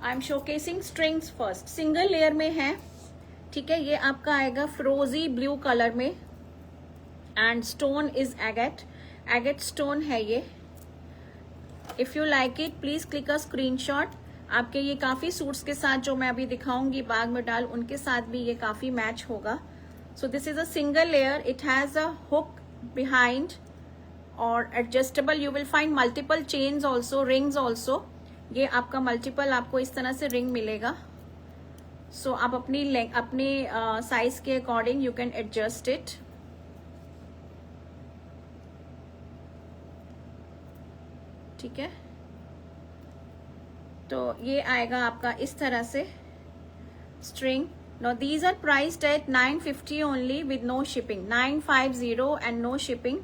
I am showcasing strings first, single layer में है, ठीक है। ये आपका आएगा फ्रोजी ब्लू कलर में and stone is agate, agate stone है ये। If you like it please click a screenshot. आपके ये काफी सूट्स के साथ जो मैं अभी दिखाऊंगी बाग में डाल, उनके साथ भी ये काफी मैच होगा। So this is a single layer, it has a hook behind और adjustable. You will find multiple chains also, rings also. ये आपका मल्टीपल आपको इस तरह से रिंग मिलेगा। सो आप अपने साइज के according you can adjust it. ठीक है, तो ये आएगा आपका इस तरह से string. Now these are priced at 950 only with no shipping, 950 and no shipping.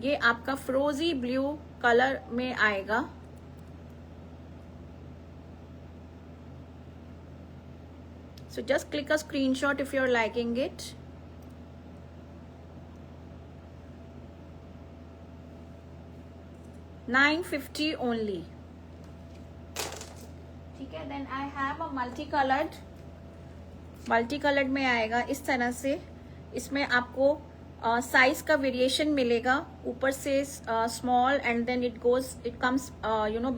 ये आपका फ्रोजी ब्लू कलर में आएगा। So just click a screenshot if you're liking it. $950 only. ठीक है, then I have a multicolored. multicolored में आएगा इस तरह से। इसमें आपको साइज का वेरिएशन मिलेगा, ऊपर से small and then it comes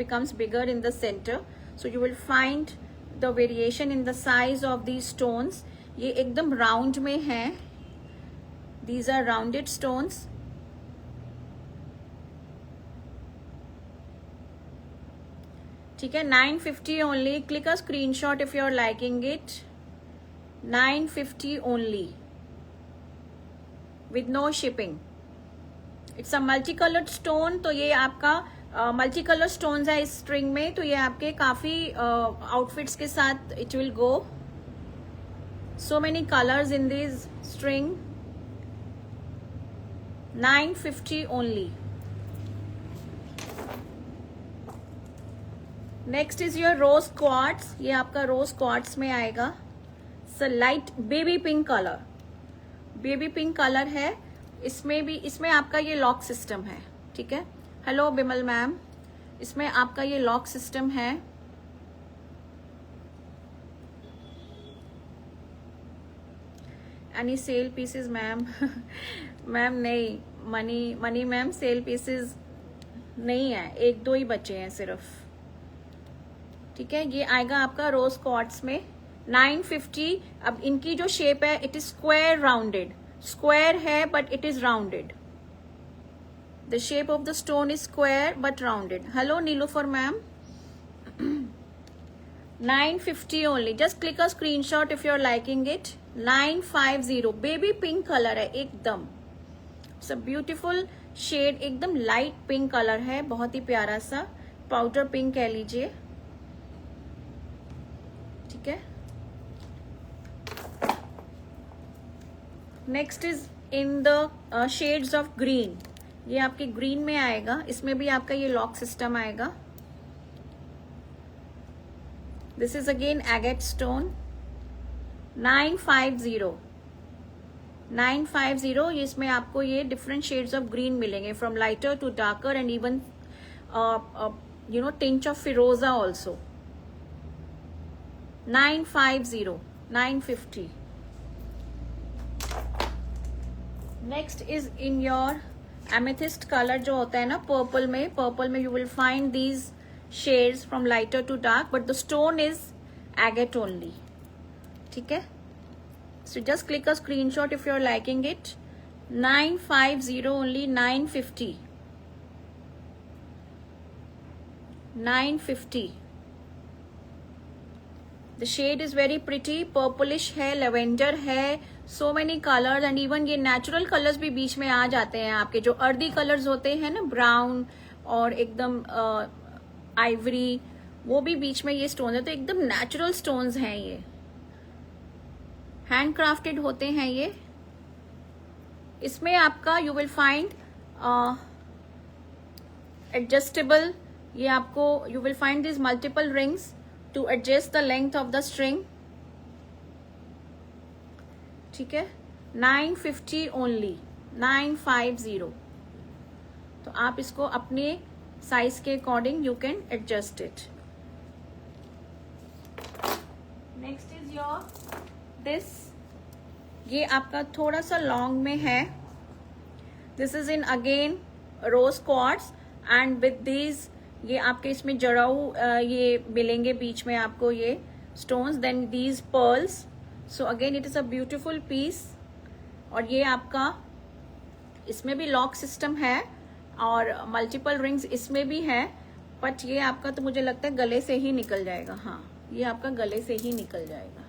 becomes bigger in the center. So you will find the variation in the size of these stones. ये एकदम राउंड में है, these are rounded stones. ठीक है, 950 only. Click a screenshot if you're liking it. 950 only with no shipping. It's a multicolored stone. तो ये आपका multi colour stones है इस स्ट्रिंग में, तो ये आपके काफी आउटफिट्स के साथ it will go. So many colours in this string. 950 only. Next is your rose quartz. ये आपका रोज क्वार्ट्स में आएगा। Light baby pink colour, baby pink colour है। इसमें आपका ये लॉक सिस्टम है। ठीक है, हेलो बिमल मैम, इसमें आपका ये लॉक सिस्टम है। Any sale pieces ma'am? Ma'am नहीं, मनी मैम सेल पीसेस नहीं है, एक दो ही बचे हैं सिर्फ। ठीक है, ये आएगा आपका रोज क्वार्ट्स में 950। अब इनकी जो शेप है it is square rounded, square है but it is rounded. The shape of the stone is square but rounded. Hello Nilofer ma'am. 950 only. Just click a screenshot if you're liking it. 950. Baby pink color है एकदम। It's a beautiful shade, एकदम light pink color है, बहुत ही प्यारा सा powder pink कह लीजिए। ठीक है, next is in the shades of green. ये आपके ग्रीन में आएगा, इसमें भी आपका ये लॉक सिस्टम आएगा। This is again agate stone. 950 950। इसमें आपको ये डिफरेंट शेड्स ऑफ ग्रीन मिलेंगे, from lighter to darker and even tinge of फिरोजा also. 950 950। Next is in your amethyst colour जो होता है ना पर्पल में you will find these shades from lighter to dark, but the stone is agate only. ठीक है, so just click a screenshot if you are liking it. 950 only, 950 950। The shade is very pretty, purplish है, lavender है, so many colours and even ये natural colours भी बीच में आ जाते हैं। आपके जो अर्दी कलर्स होते हैं ना, ब्राउन और एकदम आइवरी, वो भी बीच में ये स्टोन है। तो एकदम नेचुरल स्टोन्स हैं, ये हैंड क्राफ्टेड होते हैं ये। इसमें आपका यू विल फाइंड एडजस्टेबल, ये आपको you will find this multiple rings to adjust the length of the string. ठीक है, 950 ओनली, 950। तो आप इसको अपने साइज के according you can adjust it. Next is your this, ये आपका थोड़ा सा लॉन्ग में है. This is in again rose quartz and with these, ये आपके इसमें जड़ाऊ ये मिलेंगे बीच में आपको ये stones, then these pearls. So again it is a beautiful piece. और ये आपका इसमें भी लॉक सिस्टम है और मल्टीपल रिंग्स इसमें भी है, बट ये आपका तो मुझे लगता है गले से ही निकल जाएगा. हाँ, ये आपका गले से ही निकल जाएगा,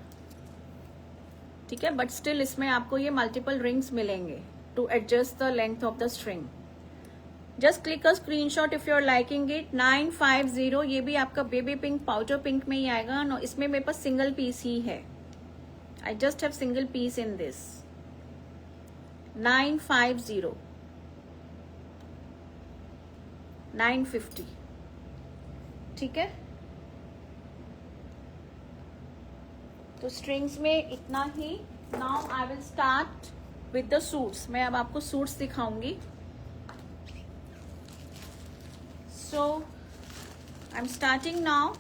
ठीक है. बट स्टिल इसमें आपको ये मल्टीपल रिंग्स मिलेंगे to adjust the length of the string. Just click a screenshot if you are liking it. 950, ये भी आपका बेबी पिंक पाउडर पिंक में ही आएगा. नो, इसमें मेरे पास सिंगल पीस ही है. I just have single piece in this. 950, 950, ठीक है. तो स्ट्रिंग्स में इतना ही. Now I will start with the suits. मैं अब आपको सूट्स दिखाऊंगी. So I am starting now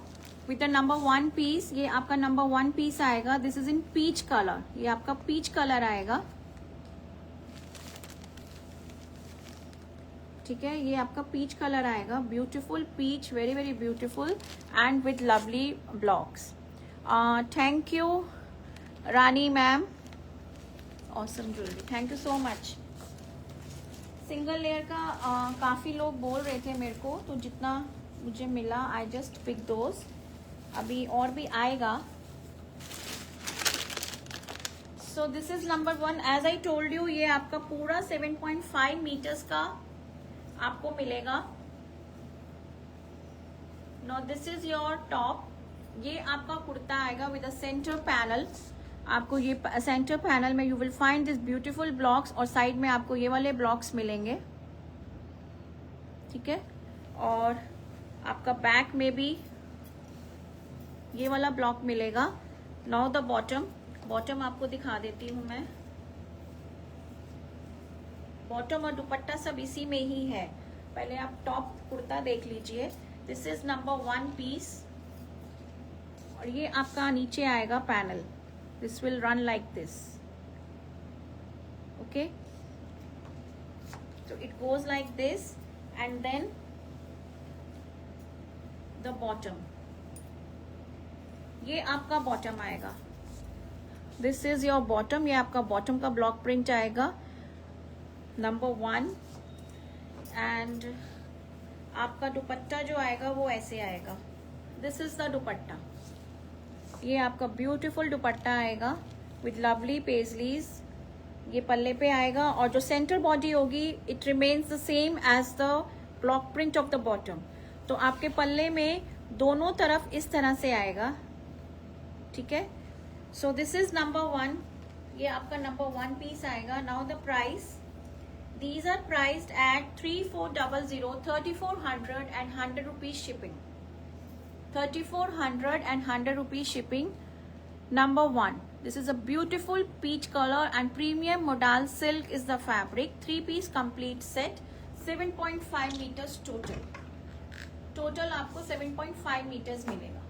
with the number 1 piece. ये आपका नंबर 1 पीस आएगा. This is in peach colour. ये आपका पीच कलर आएगा, ठीक है. ये आपका पीच कलर आएगा. Beautiful peach, very very beautiful and with lovely blocks. Thank you Rani ma'am, awesome jewellery, thank you so much. Single layer का काफ़ी लोग बोल रहे थे मेरे को, तो जितना मुझे मिला आई जस्ट पिक दोज. अभी और भी आएगा. So this is number 1. As I told you, ये आपका पूरा 7.5 मीटर्स का आपको मिलेगा. No, this is your top. ये आपका कुर्ता आएगा विद अ सेंटर पैनल. आपको ये सेंटर पैनल में you will find this beautiful blocks और साइड में आपको ये वाले ब्लॉक्स मिलेंगे, ठीक है. और आपका बैक में भी ये वाला ब्लॉक मिलेगा. Now the bottom. बॉटम आपको दिखा देती हूँ मैं. बॉटम और दुपट्टा सब इसी में ही है. पहले आप टॉप कुर्ता देख लीजिए. This is number 1 piece. और ये आपका नीचे आएगा panel. This will run like this, okay. So it goes like this and then the bottom. ये आपका बॉटम आएगा. This is your bottom. ये आपका बॉटम का ब्लॉक प्रिंट आएगा नंबर 1. एंड आपका दुपट्टा जो आएगा वो ऐसे आएगा. दिस इज द दुपट्टा. ये आपका ब्यूटीफुल दुपट्टा आएगा विद लवली पेजलीज. ये पल्ले पे आएगा और जो सेंटर बॉडी होगी it remains the same as the block print of the bottom. तो आपके पल्ले में दोनों तरफ इस तरह से आएगा, ठीक है. So this is number 1. ये आपका नंबर 1 पीस आएगा. Now the price. These are priced at 3400, 3400 and 100 rupees shipping. 3400 and 100 rupees shipping. Number 1. This is a beautiful peach color and premium modal silk is the fabric. 3-piece complete set. 7.5 meters total. Total आपको 7.5 meters मिलेगा.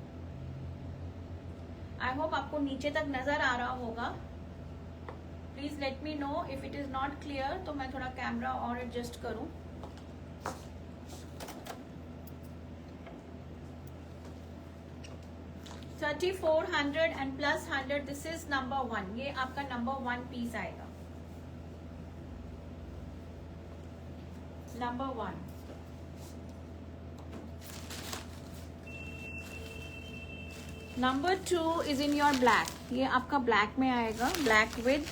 I hope आपको नीचे तक नजर आ रहा होगा. Please let me know if it is not clear, तो मैं थोड़ा कैमरा और एडजस्ट करूं. $3400 and plus 100. This is number 1. ये आपका नंबर 1 पीस आएगा. Number 1. Number 2 is in your black. ये आपका ब्लैक में आएगा. Black with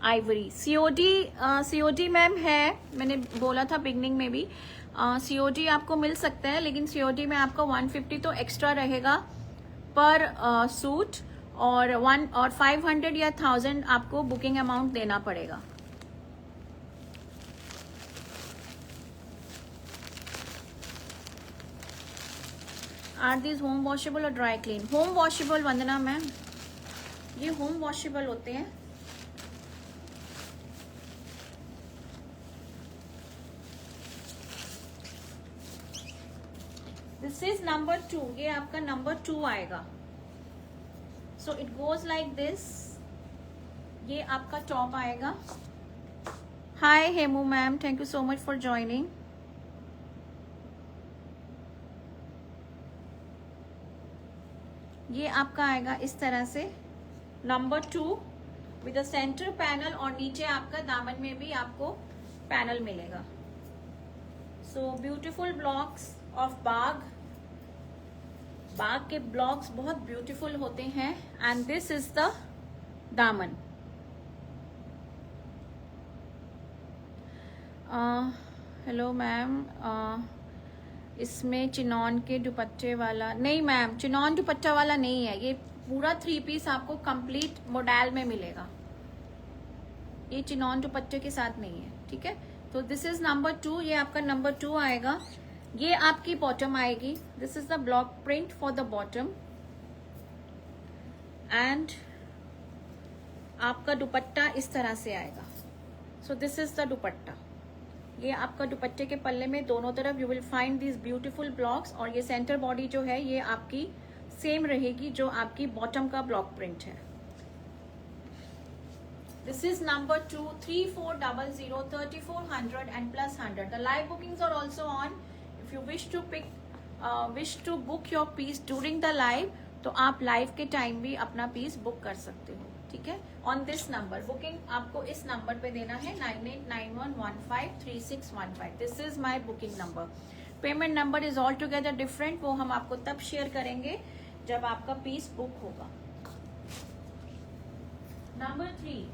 Ivory. COD ma'am है, मैंने बोला था बिगनिंग में भी. सीओडी आपको मिल सकता है, लेकिन सीओडी में आपका 150 तो एक्स्ट्रा रहेगा पर सूट और 500 या 1000 आपको बुकिंग अमाउंट देना पड़ेगा. आर दीज होम वॉशेबल और dry clean? Home washable Vandana ma'am, ये होम वॉशेबल होते हैं. This is number 2. ये आपका नंबर 2 आएगा. So it goes like this. ये आपका टॉप आएगा। Hi Hemu ma'am, thank you so much for joining. ये आपका आएगा इस तरह से, नंबर 2 विद सेंटर पैनल, और नीचे आपका दामन में भी आपको पैनल मिलेगा। सो ब्यूटीफुल ब्लॉक्स ऑफ बाग। बाग के ब्लॉक्स बहुत ब्यूटीफुल होते हैं। एंड दिस इज द दामन। हेलो मैम, इसमें चिनॉन के दुपट्टे वाला नहीं मैम, चिनॉन दुपट्टा वाला नहीं है। ये पूरा 3 पीस आपको कंप्लीट मॉडल में मिलेगा। ये चिनॉन दुपट्टे के साथ नहीं है, ठीक है। तो दिस इज नंबर 2। ये आपका नंबर 2 आएगा। ये आपकी बॉटम आएगी। This is the block print for the bottom. And आपका दुपट्टा इस तरह से आएगा। सो दिस इज द दुपट्टा। ये आपका दुपट्टे के पल्ले में दोनों तरफ you will find this beautiful blocks. और ये सेंटर बॉडी जो है ये आपकी सेम रहेगी जो आपकी बॉटम का ब्लॉक प्रिंट है। This is number 2, 3400, 3400 and plus 100. The live bookings are also on. If you wish to book your piece during the live, तो आप लाइव के टाइम भी अपना पीस बुक कर सकते हो, ठीक है। ऑन दिस नंबर बुकिंग आपको इस नंबर पे देना है 9891153615। This is my booking number. Payment number is all together different, वो हम आपको तब शेयर करेंगे जब आपका पीस बुक होगा। Number 3,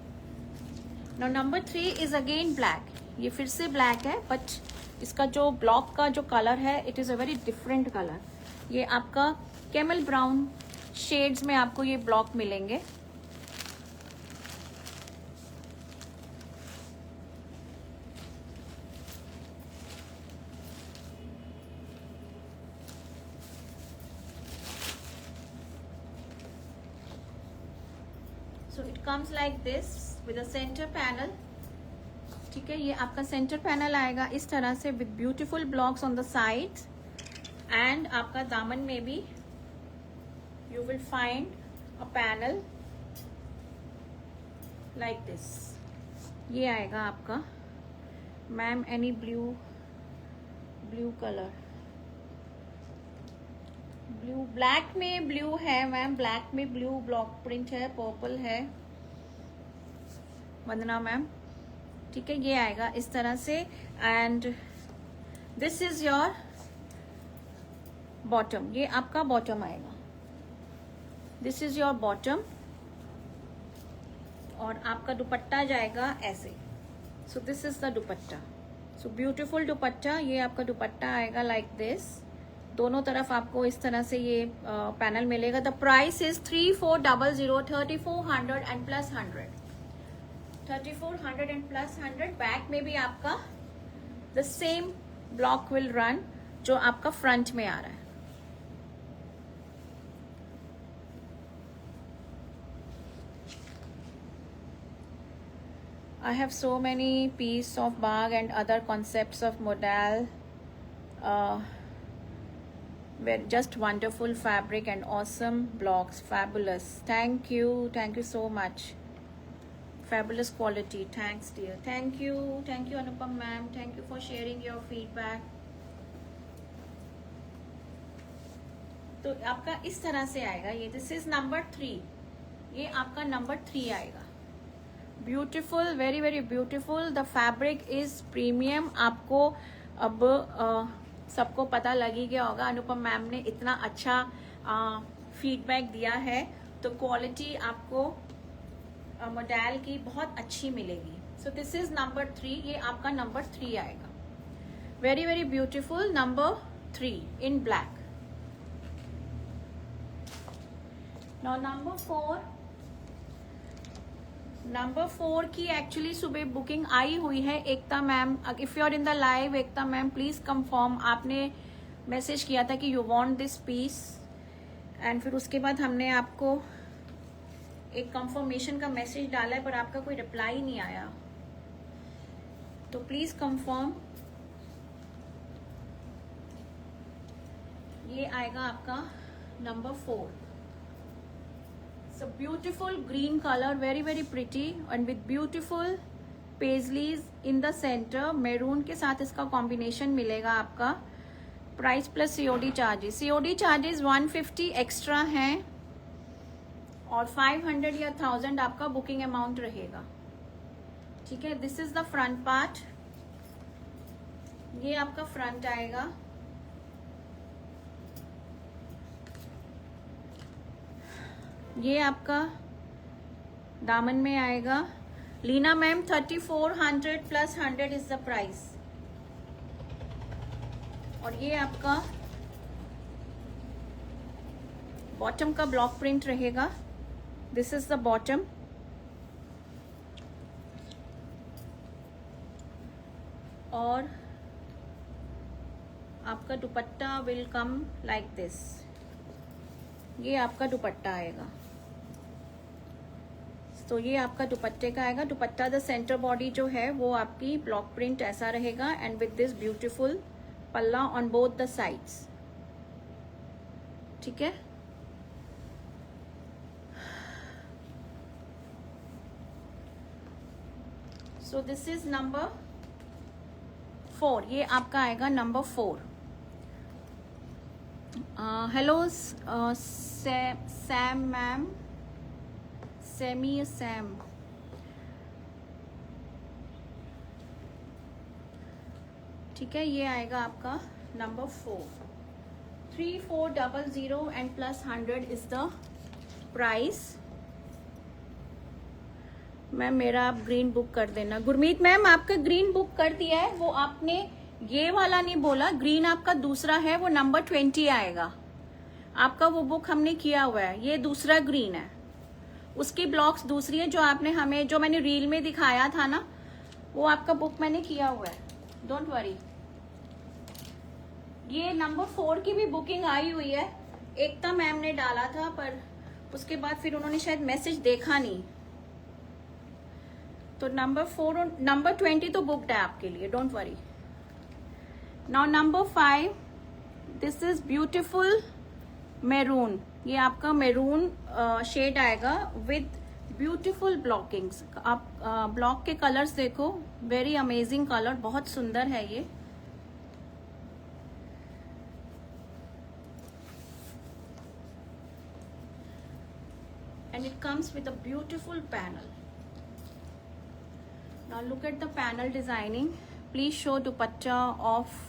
number 3 is again black. ये फिर से ब्लैक है, बट इसका जो ब्लॉक का जो कलर है it is a very different colour. ये आपका कैमल ब्राउन शेड्स में आपको ये ब्लॉक मिलेंगे। So it comes like this with a centre panel, ठीक है। ये आपका सेंटर पैनल आएगा इस तरह से with beautiful blocks on the sides. And आपका दामन में भी you will find a panel like this। ये आएगा आपका। Ma'am any blue colour? Blue, black में ब्लू है मैम, ब्लैक में ब्लू ब्लॉक प्रिंट है, पर्पल है। वंदना मैम, ठीक है। ये आएगा इस तरह से। And this is your bottom. ये आपका बॉटम आएगा। This is your bottom. और आपका दुपट्टा जाएगा ऐसे। सो this is the dupatta. So beautiful dupatta. ये आपका दुपट्टा आएगा लाइक दिस। दोनों तरफ आपको इस तरह से ये पैनल मिलेगा। The price is 3400, 3400 and plus 100, 3400 and plus 100। Back में भी आपका the same block will run जो आपका फ्रंट में आ रहा है। I have so many pieces of bag and other concepts of modal. Were just wonderful fabric and awesome blocks. Fabulous. Thank you so much. Fabulous quality. Thanks dear. Thank you Anupam ma'am. Thank you for sharing your feedback. तो आपका इस तरह से आएगा ये। This is number 3। ये आपका number 3 आएगा। Beautiful, very very beautiful. The fabric is premium. आपको अब सबको पता लग ही गया होगा, अनुपम मैम ने इतना अच्छा फीडबैक दिया है तो क्वालिटी आपको मॉडल की बहुत अच्छी मिलेगी। So this is number 3। ये आपका नंबर 3 आएगा। Very very beautiful number 3 in black. Now number 4 की एक्चुअली सुबह बुकिंग आई हुई है। Ekta ma'am, if you are in the live, Ekta ma'am please confirm. आपने मैसेज किया था कि you want this piece, and फिर उसके बाद हमने आपको एक कंफर्मेशन का मैसेज डाला है, पर आपका कोई रिप्लाई नहीं आया, तो प्लीज कंफर्म। ये आएगा आपका number 4। It's a beautiful green color, very very pretty and with beautiful paisleys in the centre. Maroon के साथ इसका कॉम्बिनेशन मिलेगा आपका. Price plus COD charges. COD charges 150 extra हैं और 500 या 1000 आपका बुकिंग अमाउंट रहेगा. ठीक है. This is the front part. ये आपका फ्रंट आएगा. ये आपका दामन में आएगा. Leena ma'am 3400 plus 100 is the price. और ये आपका बॉटम का ब्लॉक प्रिंट रहेगा. This is the bottom. और आपका dupatta will come like this. ये आपका दुपट्टा आएगा. तो ये आपका दुपट्टे का आएगा. दुपट्टा द सेंटर बॉडी जो है वो आपकी ब्लॉक प्रिंट ऐसा रहेगा एंड विद दिस ब्यूटीफुल पल्ला ऑन बोथ द साइड्स. ठीक है. So this is number 4. ये आपका आएगा number 4. Hello Sam ma'am. Sam. ठीक है. ये आएगा आपका number 4. 3400 and plus 100 is the price. Ma'am मेरा आप ग्रीन बुक कर देना. गुरमीत मैम आपका ग्रीन बुक कर दिया है. वो आपने ये वाला नहीं बोला. ग्रीन आपका दूसरा है, वो नंबर 20 आएगा आपका. वो बुक हमने किया हुआ है. ये दूसरा ग्रीन है. उसकी ब्लॉक्स दूसरी है. जो आपने हमें जो मैंने रील में दिखाया था ना, वो आपका बुक मैंने किया हुआ है. Don't worry. ये नंबर 4 की भी बुकिंग आई हुई है. एकता मैम ने डाला था पर उसके बाद फिर उन्होंने शायद मैसेज देखा नहीं. तो नंबर 4 और नंबर 20 तो बुक्ड है आपके लिए. Don't worry. Now number 5. This is beautiful maroon. ये आपका मैरून शेड आएगा विद ब्यूटीफुल ब्लॉकिंग्स. आप ब्लॉक के कलर्स देखो. Very amazing colour. बहुत सुंदर है ये. And it comes with a beautiful panel. Now look at the panel designing. Please show dupatta of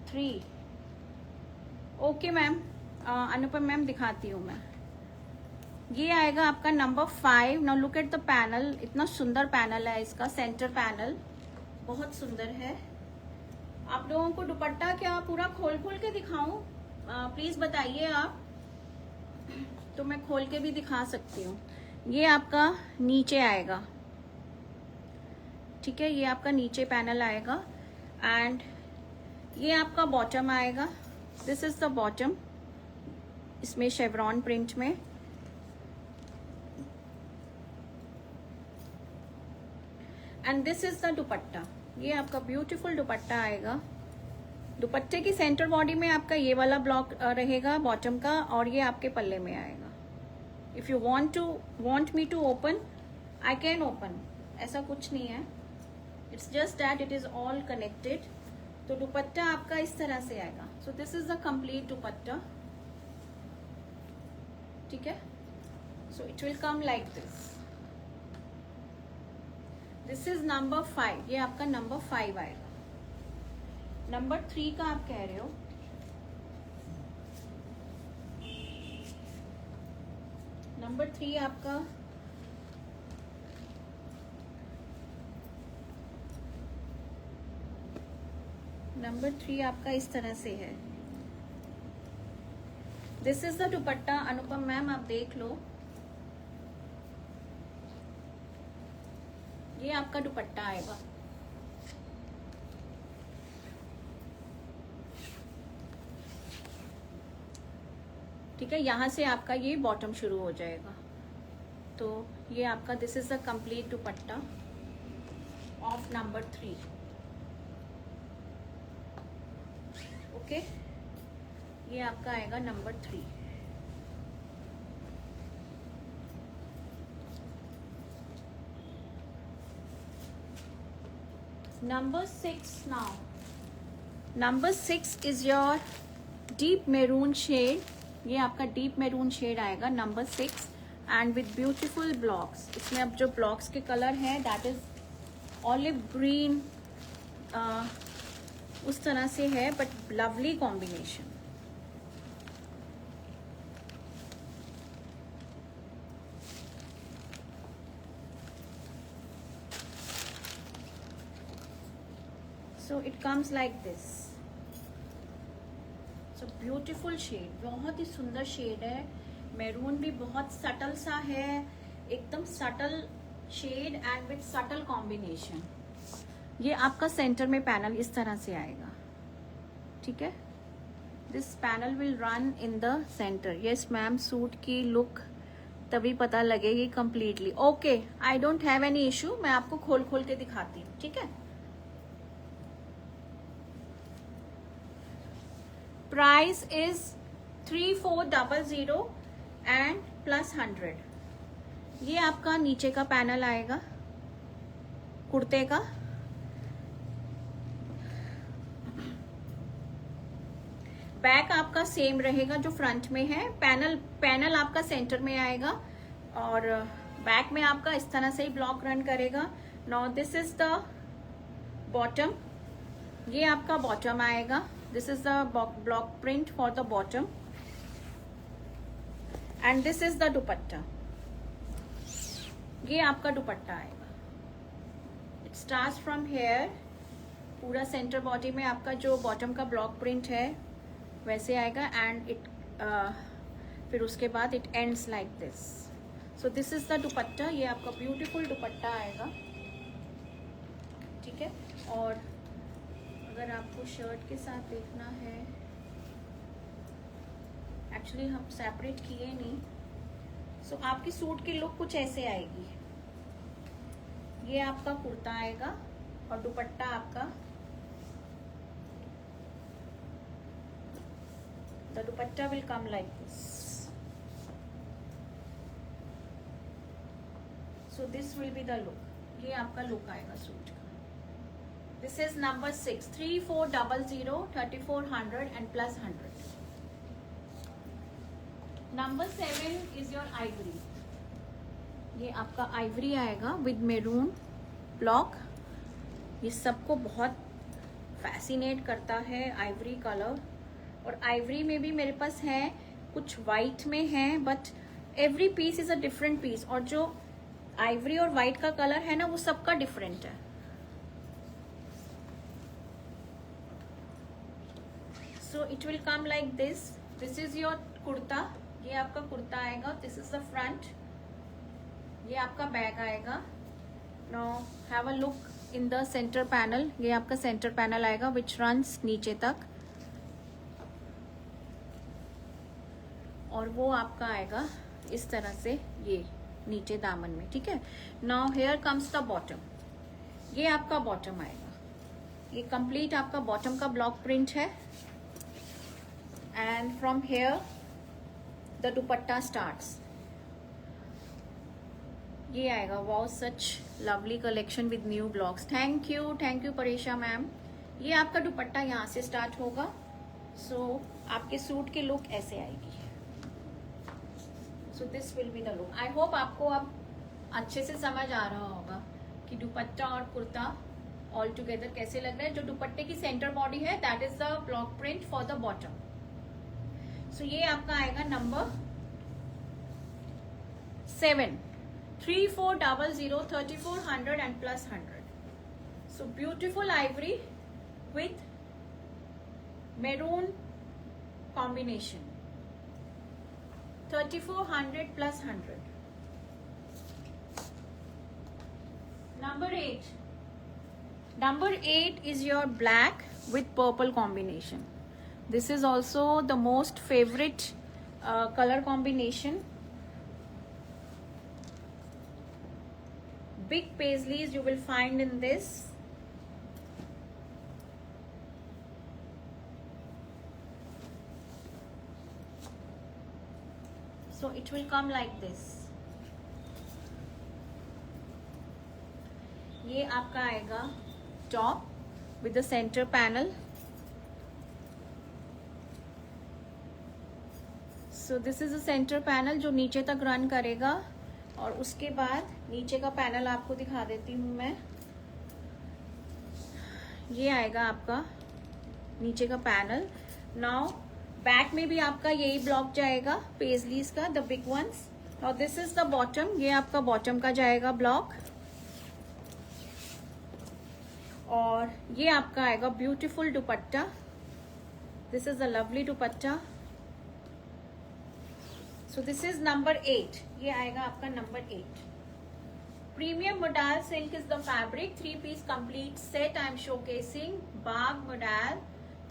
3. Okay ma'am. Anupam ma'am दिखाती हूँ मैं. ये आएगा आपका number 5. Now look at the panel. इतना सुंदर पैनल है इसका. सेंटर पैनल बहुत सुंदर है. आप लोगों को दुपट्टा क्या पूरा खोल के दिखाऊं? प्लीज बताइए आप, तो मैं खोल के भी दिखा सकती हूँ. ये आपका नीचे आएगा. ठीक है. ये आपका नीचे पैनल आएगा एंड ये आपका बॉटम आएगा. This is the bottom. इसमें शेवरॉन प्रिंट में. एंड दिस इज द दुपट्टा. ये आपका ब्यूटीफुल दुपट्टा आएगा. दुपट्टे की सेंटर बॉडी में आपका ये वाला ब्लॉक रहेगा बॉटम का और ये आपके पल्ले में आएगा. If you want me to open, I can open. ऐसा कुछ नहीं है. It's just that it is all connected. तो दुपट्टा आपका इस तरह से आएगा. So this is the complete dupatta. ठीक है. So it will come like this. This is number 5. ये आपका नंबर 5 आएगा. नंबर 3 का आप कह रहे हो. नंबर 3 आपका इस तरह से है. This is the dupatta. Anupam ma'am आप देख लो. ये आपका दुपट्टा आएगा. ठीक है. यहां से आपका ये बॉटम शुरू हो जाएगा. तो ये आपका this is the complete dupatta of number 3. Okay. ये आपका आएगा number 3. Number 6 now. Number 6 is your deep maroon shade. ये आपका deep maroon shade आएगा number 6 and with beautiful blocks. इसमें अब जो blocks के color है that is olive green, उस तरह से है but lovely combination. So it comes like this. So beautiful shade, बहुत ही सुंदर शेड है. मैरून भी बहुत सटल सा है, एकदम subtle shade and with subtle combination. ये आपका सेंटर में पैनल इस तरह से आएगा, ठीक है. This panel will run in the centre. Yes ma'am, suit की लुक तभी पता लगेगी completely. Okay, I don't have any issue. मैं आपको खोल खोल के दिखाती हूँ, ठीक है. Price is 3400 and plus 100. ये आपका नीचे का पैनल आएगा कुर्ते का. बैक आपका सेम रहेगा जो फ्रंट में है. पैनल आपका सेंटर में आएगा और बैक में आपका इस तरह से ही ब्लॉक रन करेगा. Now this is the bottom. ये आपका बॉटम आएगा. This is the block print for the bottom and this is the dupatta. ये आपका दुपट्टा आएगा. It starts from here. पूरा सेंटर बॉडी में आपका जो बॉटम का ब्लॉक प्रिंट है वैसे आएगा एंड फिर उसके बाद it ends like this. So this is the दुपट्टा. ये आपका ब्यूटीफुल दुपट्टा आएगा, ठीक है. और अगर आपको शर्ट के साथ देखना है, एक्चुअली हम सेपरेट किए नहीं. सो आपकी सूट की लुक कुछ ऐसे आएगी. ये आपका कुर्ता आएगा और दुपट्टा आपका, the dupatta will come like this. So this will be the look. ये आपका लुक आएगा सूट का. This is number 6, 3400, 3400 and plus 100. Number 7 is your ivory. ये आपका ivory आएगा with maroon block. ये सबको बहुत fascinate करता है ivory color. और ivory में भी मेरे पास है, कुछ white में है, but every piece is a different piece. और जो ivory और white का color है ना, वो सबका different है. So it will come like this. This is your kurta. ये आपका कुर्ता आएगा. This is the front. ये आपका बैग आएगा. Now have a look in the center panel. ये आपका center panel आएगा which runs नीचे तक. और वो आपका आएगा इस तरह से ये नीचे दामन में, ठीक है. Now here comes the bottom. ये आपका bottom आएगा. ये complete आपका bottom का block print है. And from here the dupatta starts. ये आएगा. Wow, such lovely collection with new blocks. Thank you Paresha ma'am. ये आपका दुपट्टा यहाँ से स्टार्ट होगा. So आपके सूट की लुक ऐसे आएगी. So this will be the look. I hope आपको अब अच्छे से समझ आ रहा होगा कि दुपट्टा और कुर्ता all together कैसे लग रहा है. जो दुपट्टे की सेंटर बॉडी है that is the block print for the bottom. So ये आपका आएगा number 7, 3400, 3400 and plus 100. So beautiful ivory with maroon combination. 3400 plus 100. Number 8. Number 8 is your black with purple combination. This is also the most favorite color combination. Big paisleys you will find in this. So it will come like this. ये आपका आएगा top with the center panel. So this is the center panel जो नीचे तक run करेगा, और उसके बाद नीचे का पैनल आपको दिखा देती हूँ मैं। ये आएगा आपका नीचे का पैनल। नाउ बैक में भी आपका यही ब्लॉक जाएगा पेजलीज का, द बिग वंस। और दिस इज द बॉटम, ये आपका बॉटम का जाएगा ब्लॉक। और ये आपका आएगा beautiful dupatta. This is a lovely dupatta. So this is number 8, ये आएगा आपका number 8। Premium modal silk is the fabric, 3-piece complete set I am showcasing. Bagh modal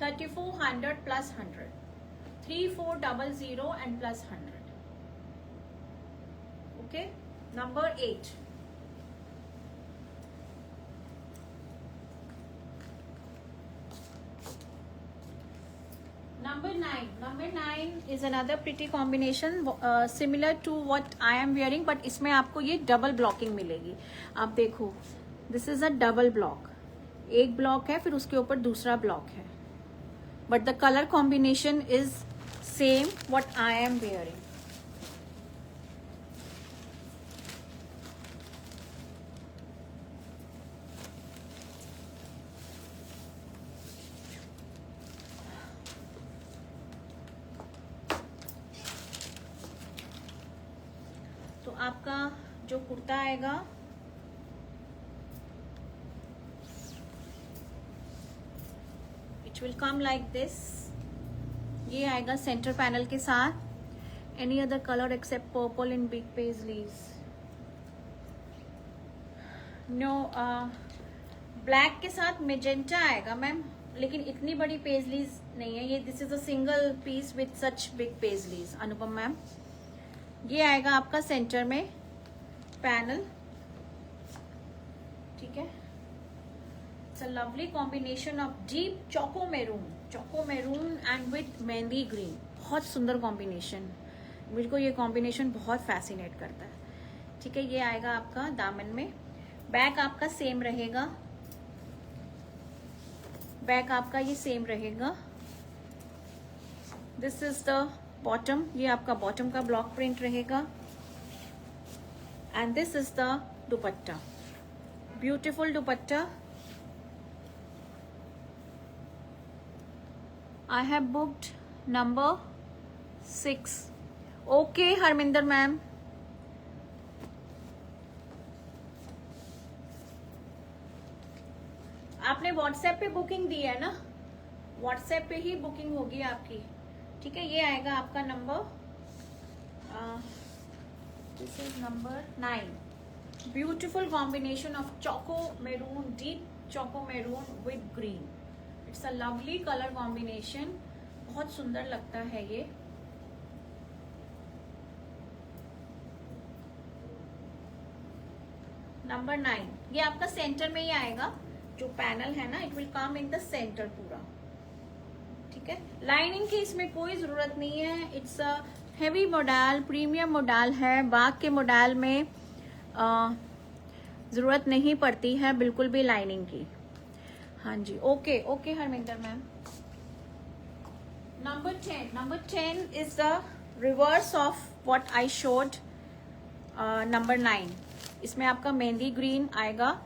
3400 plus 100, 3400 and plus 100. Okay, number 8. Number 9 is another pretty combination, similar to what I am wearing, but इसमें आपको ये double blocking मिलेगी। आप देखो, this is a double block, एक block है फिर उसके ऊपर दूसरा ब्लॉक है, but the colour combination is same what I am wearing. तो आपका जो कुर्ता आएगा it will come like this. ये आएगा सेंटर पैनल के साथ। Any other colour except purple in big paisleys? No, black के साथ मेजेंटा आएगा मैम, लेकिन इतनी बड़ी पेजलीज नहीं है ये। This is a single piece with such big paisleys. Anupam ma'am, ये आएगा आपका सेंटर में पैनल, ठीक है। It's a lovely combination of deep choco maroon and with mehndi green. बहुत सुंदर कॉम्बिनेशन, मुझे को ये कॉम्बिनेशन बहुत फैसिनेट करता है, ठीक है। ये आएगा आपका दामन में। बैक आपका सेम रहेगा, बैक आपका ये सेम रहेगा। दिस इज द बॉटम, ये आपका बॉटम का ब्लॉक प्रिंट रहेगा। And this is the dupatta, beautiful dupatta. I have booked number 6। Okay Harminder ma'am, आपने व्हाट्सएप पे बुकिंग दी है ना, व्हाट्सएप पे ही बुकिंग होगी आपकी, ठीक है। ये आएगा आपका number, this is number 9। Beautiful combination of choco maroon, deep choco maroon with green. It's a lovely colour combination, बहुत सुंदर लगता है ये। नंबर 9, ये आपका सेंटर में ही आएगा। जो पैनल है ना, it will come in the centre पूरा, ठीक है। लाइनिंग की इसमें कोई जरूरत नहीं है। It's a heavy model, premium model है। बाग के मॉडल में जरूरत नहीं पड़ती है बिल्कुल भी लाइनिंग की। हाँ जी, okay okay Harminder ma'am. Number 10 is the reverse of what I showed number 9। इसमें आपका मेहंदी ग्रीन आएगा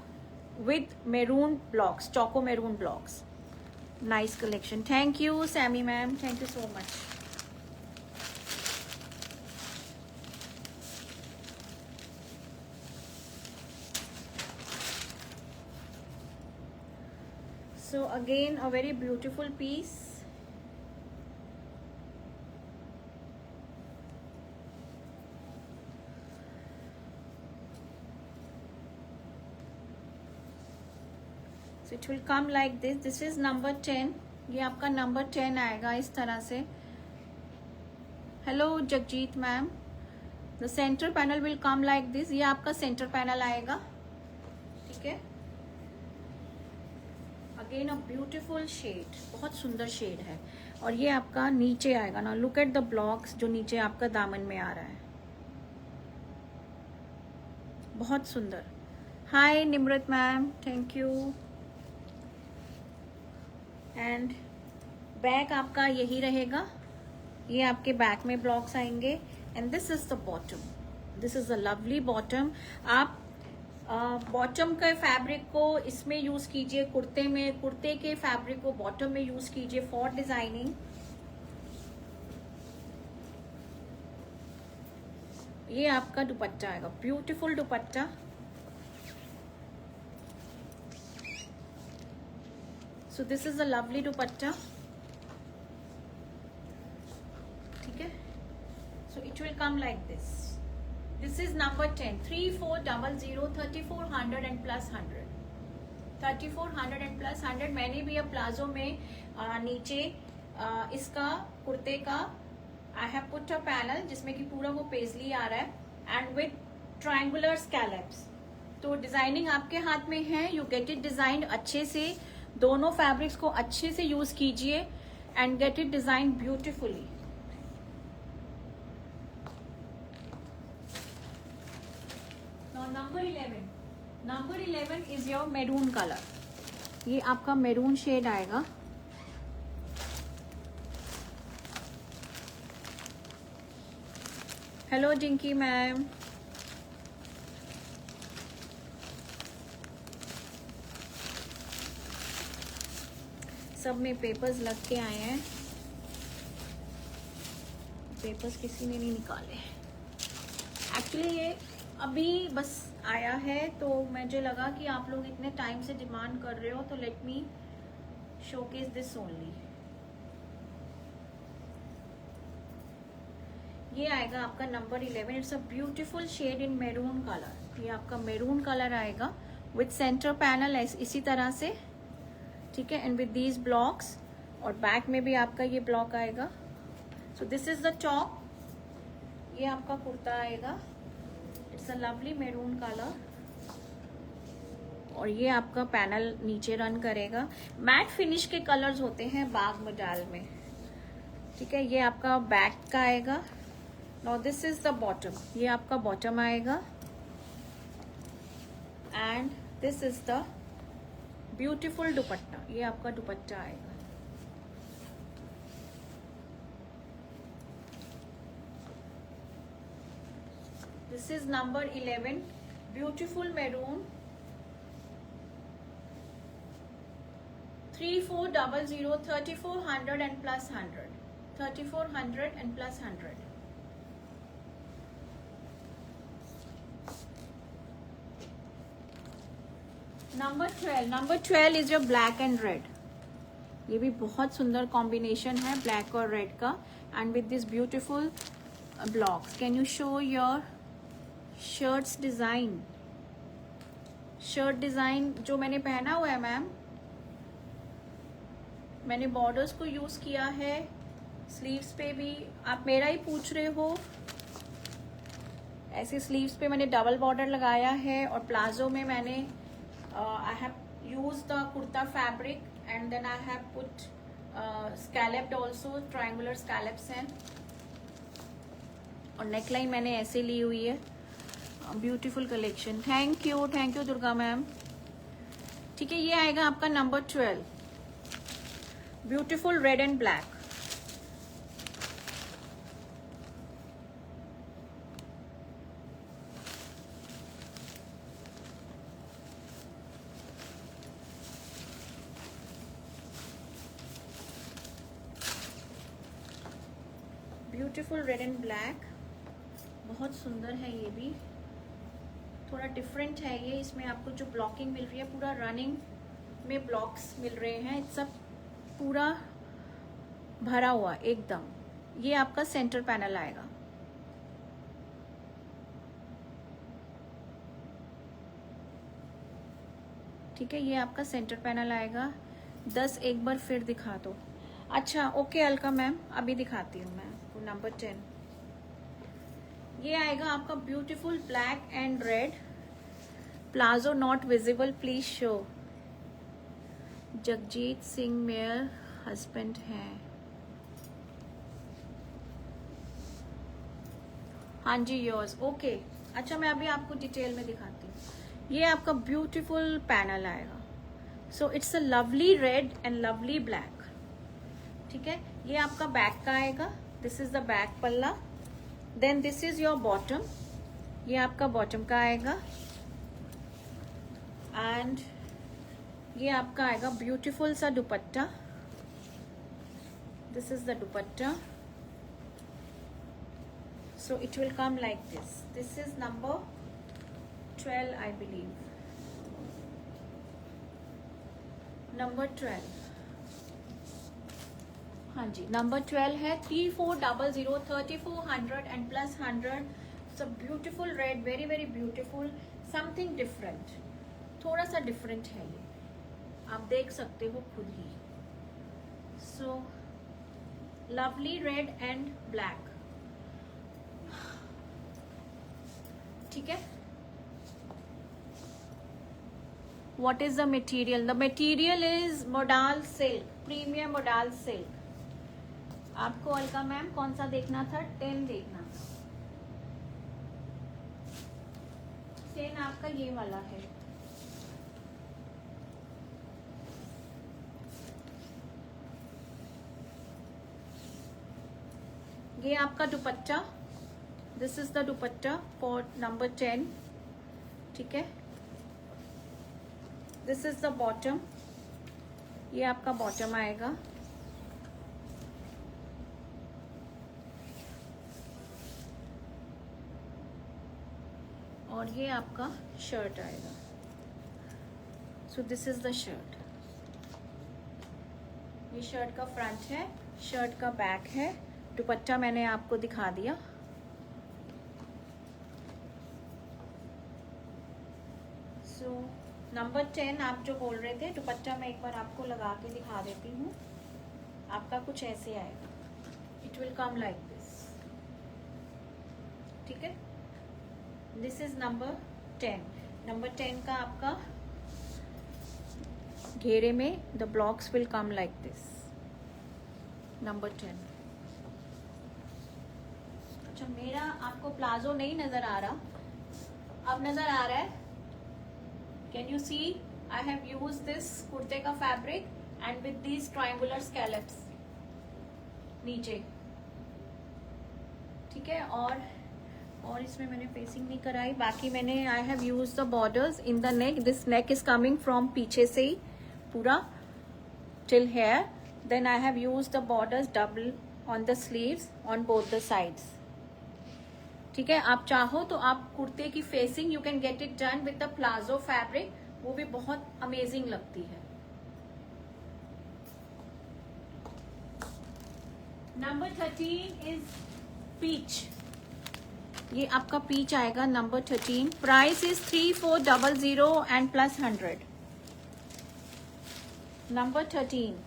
with maroon blocks, choco maroon blocks. Nice collection. Thank you Sammy ma'am, thank you so much. So again a very beautiful piece. It will come like this. This is number 10, ये आपका number 10 आएगा इस तरह से। Hello Jagjit ma'am, the centre panel will come like this. ये आपका centre panel आएगा, ठीक है। अगेन अ ब्यूटीफुल शेड, बहुत सुंदर शेड है। और ये आपका नीचे आएगा ना, लुक एट द ब्लॉक्स जो नीचे आपका दामन में आ रहा है, बहुत सुंदर। Hi Nimrit ma'am, thank you. And back आपका यही रहेगा, ये आपके बैक में ब्लॉक्स आएंगे। And this is the bottom, this is a lovely bottom. आप बॉटम के फैब्रिक को इसमें यूज कीजिए, कुर्ते में, कुर्ते के फैब्रिक को बॉटम में यूज कीजिए फॉर डिजाइनिंग। ये आपका दुपट्टा आएगा, beautiful dupatta. So this is a lovely दुपट्टा, ठीक है। So it will come like this. This is number 10, 3400, 3400 and plus 100, 3400 and plus 100। मैंने भी अब प्लाजो में नीचे इसका कुर्ते का I have put a panel जिसमें कि पूरा वो पेजली आ रहा है एंड विथ ट्रायंगुलर स्कैलप्स। तो डिजाइनिंग आपके हाथ में है, यू गेट इट डिजाइन अच्छे से। दोनों फैब्रिक्स को अच्छे से यूज कीजिए and get it design beautifully. Number 11, number 11 is your maroon colour. ये आपका मैरून शेड आएगा। हेलो जिंकी मैम, सब में पेपर्स लग के आए हैं, पेपर्स किसी ने नहीं निकाले। एक्चुअली ये अभी बस आया है, तो मुझे लगा कि आप लोग इतने टाइम से डिमांड कर रहे हो, तो let me showcase this only. ये आएगा आपका number 11। It's a beautiful shade in maroon colour. ये आपका मैरून कलर आएगा विथ सेंटर पैनल इसी तरह से, ठीक है, एंड विद दीज ब्लॉक्स। और बैक में भी आपका ये ब्लॉक आएगा। So this is the top, ये आपका कुर्ता आएगा। It's a lovely maroon colour. और ये आपका पैनल नीचे रन करेगा। मैट फिनिश के कलर्स होते हैं बाग मजाल में, ठीक है। ये आपका बैक का आएगा। Now this is the bottom, ये आपका बॉटम आएगा and this is the beautiful dupatta, ये आपका दुपट्टा आएगा। This is number 11, beautiful maroon. 3400, 3400 and plus 100, 3400 and plus 100। Number 12, number 12 is your black and red. ये भी बहुत सुंदर कॉम्बिनेशन है ब्लैक और रेड का and with this beautiful blocks. Can you show your shirts design? Shirt design जो मैंने पहना हुआ है मैम, मैंने बॉर्डर्स को यूज किया है, स्लीव्स पे भी आप मेरा ही पूछ रहे हो। ऐसे स्लीव्स पे मैंने डबल बॉर्डर लगाया है और प्लाजो में मैंने I have used the kurta fabric and then I have put scalloped also, triangular scallops हैं। और नेकलाइन मैंने ऐसे ली हुई है। Beautiful collection, thank you Durga ma'am, ठीक है। ये आएगा आपका number 12, beautiful red and black. Beautiful red and black, बहुत सुंदर है। ये भी थोड़ा डिफरेंट है ये। इसमें आपको जो ब्लॉकिंग मिल रही है, पूरा रनिंग में ब्लॉक्स मिल रहे हैं, सब पूरा भरा हुआ एकदम। ये आपका सेंटर पैनल आएगा। ठीक है, ये आपका सेंटर पैनल आएगा। 10 एक बार फिर दिखा दो। अच्छा ओके अलका मैम, अभी दिखाती हूँ मैं आपको नंबर 10। ये आएगा आपका beautiful black and red. Palazzo not visible, please show. Jagjit Singh mayor husband हैं। हाँ जी योर्स, ओके। अच्छा मैं अभी आपको डिटेल में दिखाती हूँ। ये आपका ब्यूटीफुल पैनल आएगा। So it's a lovely red and lovely black. ठीक है, ये आपका बैक का आएगा, दिस इज द बैक पल्ला, then this is your bottom, ये आपका बॉटम का आएगा, एंड ये आपका आएगा ब्यूटीफुल सा दुपट्टा, this is the dupatta. So it will come like this. This is number 12, I believe. Number 12. हाँ जी, number 12 है 3400, 3400 and plus 100. It's a beautiful red, very very beautiful. Something different. थोड़ा सा different है ये, आप देख सकते हो खुद ही. So lovely red and black. ठीक है. What is the material? The material is modal silk, premium modal silk. आपको अलका मैम कौन सा देखना था? 10 देखना था. 10 आपका ये वाला है. ये आपका दुपट्टा, this is the dupatta for number 10. ठीक है, दिस इज द बॉटम, ये आपका बॉटम आएगा, और ये आपका शर्ट आएगा. So this is the shirt. ये शर्ट का फ्रंट है, शर्ट का बैक है, दुपट्टा मैंने आपको दिखा दिया. सो नंबर 10 आप जो बोल रहे थे, दुपट्टा मैं एक बार आपको लगा के दिखा देती हूँ. आपका कुछ ऐसे आएगा, it will come like this. ठीक है, दिस इज नंबर 10. नंबर 10 का आपका घेरे में the blocks will come like this. Number 10. अच्छा, मेरा आपको प्लाजो नहीं नजर आ रहा, अब नजर आ रहा है. Can you see? I have used this कुर्ते का fabric and with these triangular scallops नीचे. ठीक है, और इसमें मैंने फेसिंग नहीं कराई. बाकी मैंने I have used the borders in the neck. This neck is coming from पीछे से ही पूरा till here. Then I have used the borders double on the sleeves on both the sides. ठीक है, आप चाहो तो आप कुर्ते की facing you can get it done with the palazzo fabric, वो भी बहुत अमेजिंग लगती है. Number 13 is peach. ये आपका पीच आएगा number 13. Price is 3400 and plus 100. Number 13.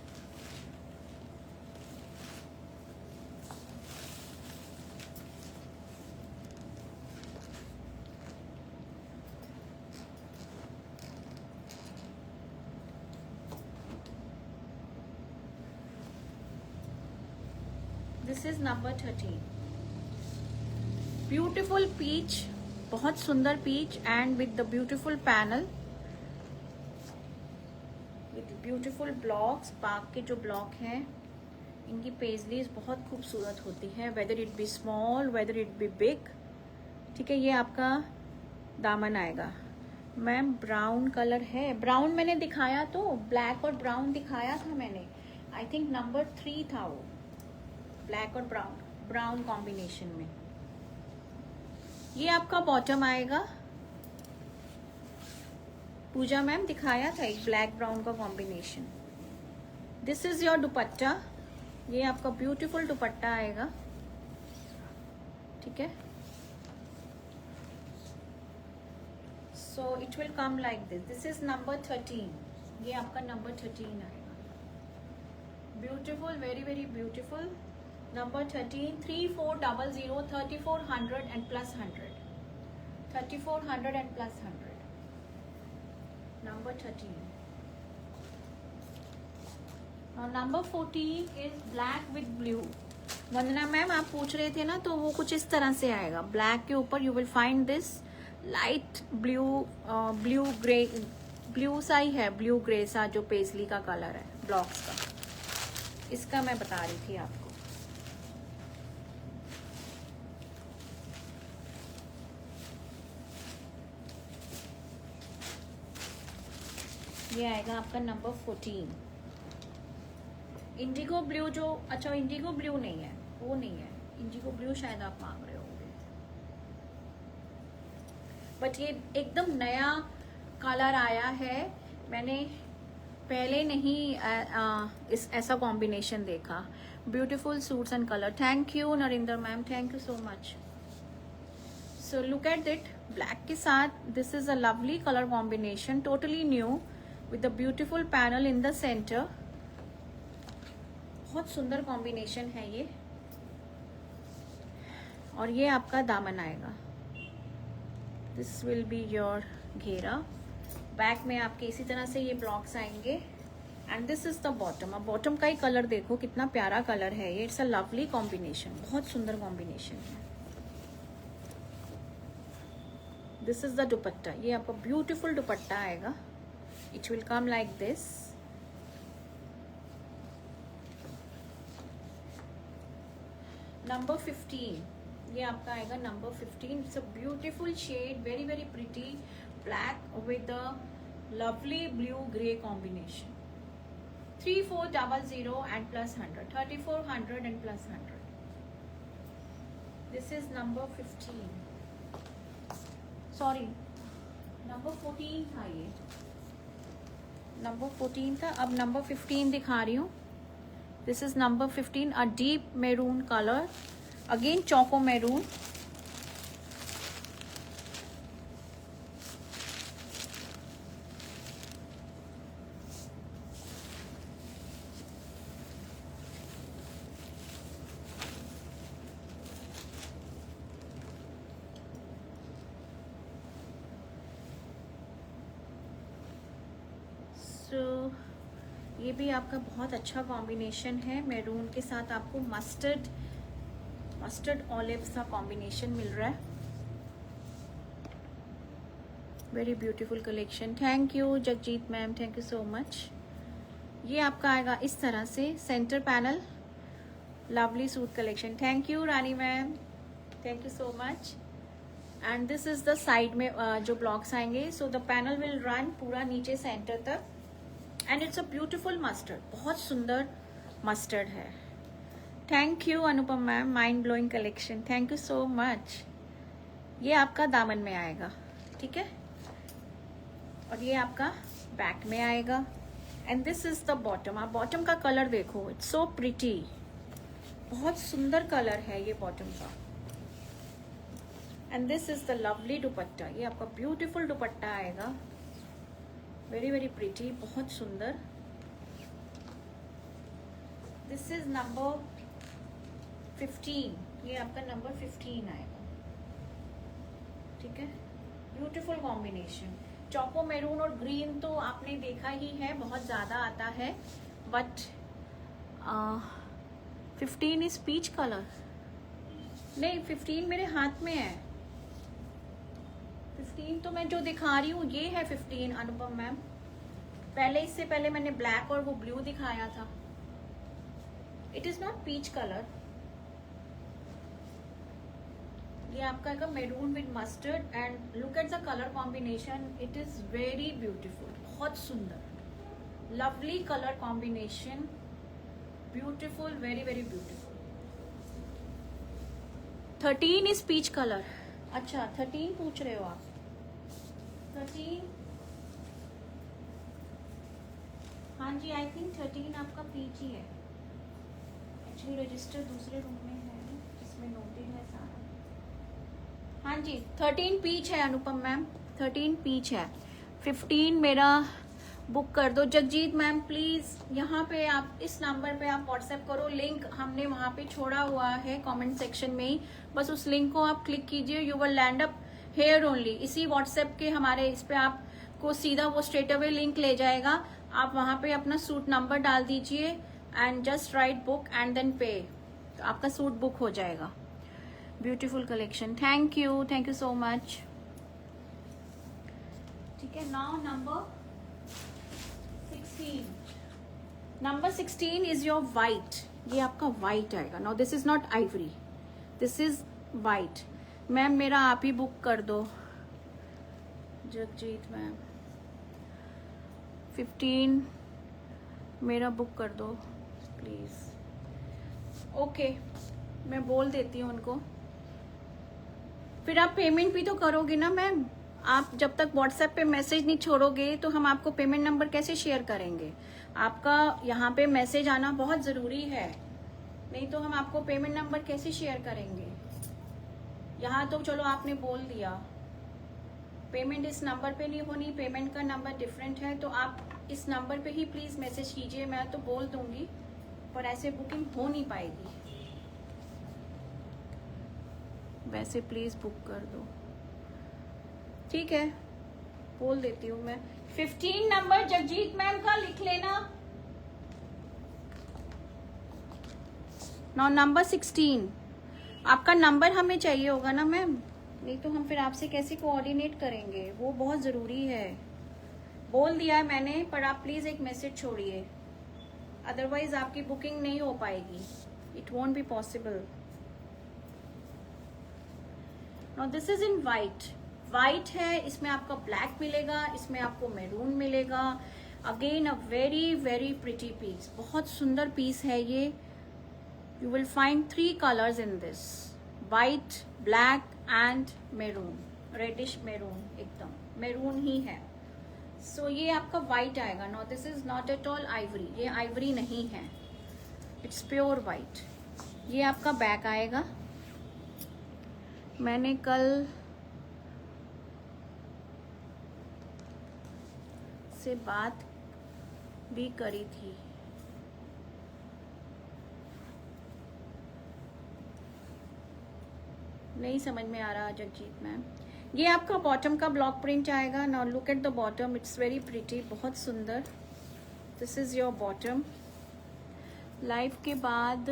This is number 13. Beautiful peach, बहुत सुंदर peach and with the beautiful panel, with beautiful blocks. पाक के जो ब्लॉक हैं, इनकी पेजलीज बहुत खूबसूरत होती है, whether it be small whether it be big. ठीक है, ये आपका दामन आएगा. मैम ब्राउन कलर है, ब्राउन मैंने दिखाया तो, ब्लैक और ब्राउन दिखाया था मैंने. आई थिंक नंबर 3 था वो, ब्लैक और ब्राउन कॉम्बिनेशन में. ये आपका बॉटम आएगा. पूजा मैम दिखाया था एक ब्लैक ब्राउन का कॉम्बिनेशन. दिस इज योर दुपट्टा, ये आपका ब्यूटीफुल दुपट्टा आएगा. ठीक है, so it will come like this. This is number 13. ये आपका नंबर 13 आएगा. Beautiful, very very beautiful. Number 13, 3400, 3400 and plus 100. 3400 and plus 100. Number 13. Now number 14 is black with blue. Vandana ma'am आप पूछ रहे थे ना, तो वो कुछ इस तरह से आएगा. ब्लैक के ऊपर you will find this light blue grey, blue सा ही है, ब्लू ग्रे सा जो पेजली का कलर है ब्लॉक्स का. इसका मैं बता रही थी आपको। ये आएगा आपका नंबर 14। इंडिगो ब्लू जो, अच्छा इंडिगो ब्लू नहीं है, वो नहीं है। इंडिगो ब्लू शायद आप मांग रहे होंगे, बट ये एकदम नया कलर आया है। मैंने पहले नहीं इस ऐसा कॉम्बिनेशन देखा। Beautiful suits and colour. Thank you Narendra ma'am, thank you so much. So look at it, black के साथ this is a lovely colour combination, totally new with the beautiful panel in the center। बहुत सुंदर combination है ये। और ये आपका दामन आएगा, दिस विल बी योर घेरा। बैक में आपके इसी तरह से ये ब्लॉक्स आएंगे and this is the bottom. अब बॉटम का ही कलर देखो कितना प्यारा कलर है ये। इट्स अ लवली कॉम्बिनेशन, बहुत सुंदर कॉम्बिनेशन है। दिस इज द दुपट्टा, ये आपका ब्यूटीफुल दुपट्टा आएगा। It will come like this। Number 15, ये आपका आएगा number 15। It's a beautiful shade, very very pretty, black with a lovely blue grey combination. 3400 and plus 100, 3400 and plus 100। This is number 15, sorry number 14 था ये, number 14 था। अब number 15 दिखा रही हूँ। This is number 15, a deep maroon colour, again choco maroon. ये भी आपका बहुत अच्छा कॉम्बिनेशन है। मैरून के साथ आपको मस्टर्ड ऑलिव सा कॉम्बिनेशन मिल रहा है। Very beautiful collection. Thank you Jagjit ma'am, thank you so much. ये आपका आएगा इस तरह से, centre panel, lovely suit collection. Thank you Rani ma'am, thank you so much. And this is the side में जो ब्लॉक्स आएंगे। So the panel will run पूरा नीचे सेंटर तक and it's a beautiful mustard, बहुत सुंदर मस्टर्ड है। Thank you Anupam ma'am, mind blowing collection, thank you so much. ये आपका दामन में आएगा, ठीक है, और ये आपका बैक में आएगा and this is the bottom. आप बॉटम का कलर देखो, इट्स सो प्रिटी, बहुत सुंदर कलर है ये बॉटम का। And this is the lovely दुपट्टा, ये आपका ब्यूटीफुल दुपट्टा आएगा, वेरी वेरी प्रिटी, बहुत सुंदर। दिस इज नंबर 15, ये आपका नंबर 15 आएगा, ठीक है। Beautiful combination. चौको मैरून और ग्रीन तो आपने देखा ही है, बहुत ज़्यादा आता है, बट 15 इज पीच कलर। नहीं, 15 मेरे हाथ में है। 15 तो मैं जो दिखा रही हूँ ये है 15 अनुपम मैम। पहले, इससे पहले मैंने ब्लैक और वो ब्लू दिखाया था। It is not peach colour. ये आपका है maroon with mustard and look at the colour combination, it is very beautiful, बहुत सुंदर, lovely colour combination, beautiful, very very beautiful. 13 is peach colour. अच्छा 13 पूछ रहे हो आप? 13, हाँ जी, आई थिंक 13 आपका पीच ही है। एक्चुअली रजिस्टर दूसरे रूम में है जिसमें नोटेड है सारा। हाँ जी 13 पीच है अनुपम मैम, 13 पीच है। 15 मेरा बुक कर दो। जगजीत मैम प्लीज यहाँ पे आप इस नंबर पे आप व्हाट्सएप करो, लिंक हमने वहाँ पे छोड़ा हुआ है कमेंट सेक्शन में ही, बस उस लिंक को आप क्लिक कीजिए, you will land up here only. इसी व्हाट्सएप के हमारे इस पे आपको सीधा वो स्ट्रेट अवे लिंक ले जाएगा। आप वहाँ पे अपना सूट नंबर डाल दीजिए and just write book and then pay, तो आपका सूट बुक हो जाएगा। Beautiful collection, thank you so much. ठीक है, now number 16, number 16 is your white, ये आपका वाइट आएगा. Now this is not ivory, this is white. Ma'am मेरा आप ही बुक कर दो. जगजीत मैम 15 मेरा बुक कर दो प्लीज. ओके मैं बोल देती हूँ उनको. फिर आप पेमेंट भी तो करोगे ना मैम. आप जब तक व्हाट्सएप पे मैसेज नहीं छोड़ोगे तो हम आपको पेमेंट नंबर कैसे शेयर करेंगे. आपका यहाँ पे मैसेज आना बहुत ज़रूरी है, नहीं तो हम आपको पेमेंट नंबर कैसे शेयर करेंगे. यहाँ तो चलो आपने बोल दिया पेमेंट इस नंबर पे नहीं होनी, पेमेंट का नंबर डिफरेंट है, तो आप इस नंबर पे ही प्लीज़ मैसेज कीजिए. मैं तो बोल दूंगी पर ऐसे बुकिंग हो नहीं पाएगी. वैसे प्लीज़ बुक कर दो. ठीक है बोल देती हूँ मैं. 15 नंबर जगजीत मैम का लिख लेना. नंबर 16 आपका नंबर हमें चाहिए होगा ना मैम, नहीं तो हम फिर आपसे कैसे कोऑर्डिनेट करेंगे, वो बहुत ज़रूरी है. बोल दिया है मैंने, पर आप प्लीज़ एक मैसेज छोड़िए, अदरवाइज आपकी बुकिंग नहीं हो पाएगी. It won't be possible. Now this is in white. White है, इसमें आपका ब्लैक मिलेगा, इसमें आपको मैरून मिलेगा. Again a very very pretty piece, बहुत सुंदर पीस है ये. You will find 3 colours in this, white, black and maroon. Reddish maroon, एकदम मैरून ही है. सो ये आपका वाइट आएगा. No this is not at all ivory, ये आइवरी नहीं है, इट्स प्योर वाइट. ये आपका बैक आएगा. मैंने कल से बात भी करी थी. नहीं समझ में आ रहा जगजीत मैम. ये आपका बॉटम का ब्लॉक प्रिंट आएगा. Now look at the bottom, it's very pretty, बहुत सुंदर. This is your bottom. Live के बाद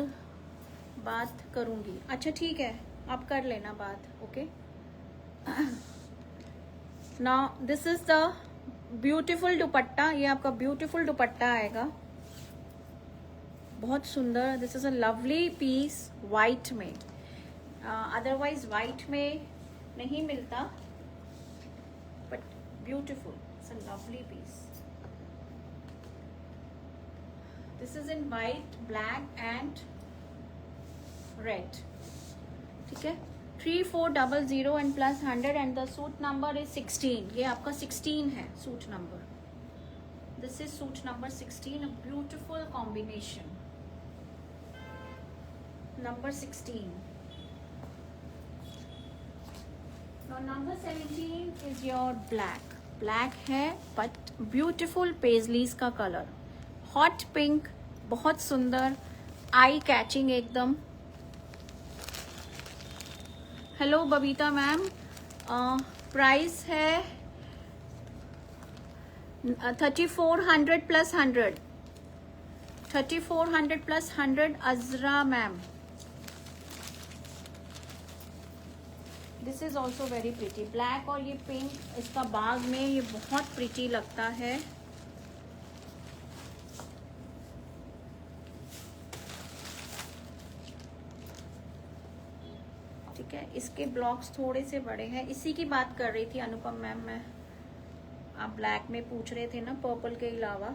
बात करूंगी. अच्छा ठीक है आप कर लेना बात. Okay now this is the beautiful dupatta. ये आपका ब्यूटीफुल दुपट्टा आएगा, बहुत सुंदर. This is a lovely piece white में. अदरवाइज वाइट में नहीं मिलता, but beautiful. It's a lovely piece. This is in white, black and red. ठीक है 3400 and plus 100 and the suit number is 16. ये आपका 16 है suit number. This is suit number 16, a beautiful combination. Number 16. Now number 17 is your black. Black है but beautiful paisleys का colour. Hot pink, बहुत सुंदर, eye catching एकदम. Hello Babita ma'am. Price है 3400 plus 100. 3400 plus 100. Azra ma'am, this is also very pretty. Black और ये pink, इसका बाग में ये बहुत प्रिटी लगता है. ठीक है इसके ब्लॉक्स थोड़े से बड़े हैं. इसी की बात कर रही थी अनुपम मैम मैं. आप ब्लैक में पूछ रहे थे ना पर्पल के अलावा,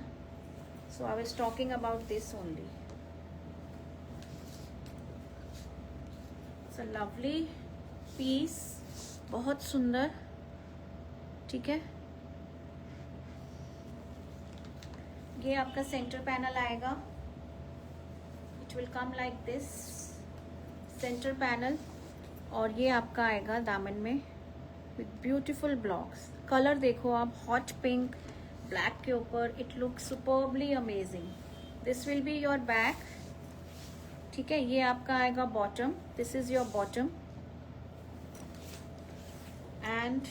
so I was talking about this only. It's a lovely piece, बहुत सुंदर. ठीक है ये आपका सेंटर पैनल आएगा. It will come like this centre panel. और ये आपका आएगा दामन में विथ ब्यूटीफुल ब्लॉक्स. कलर देखो आप, हॉट पिंक ब्लैक के ऊपर. It looks superbly amazing. This will be your back. ठीक है ये आपका आएगा bottom. This is your bottom and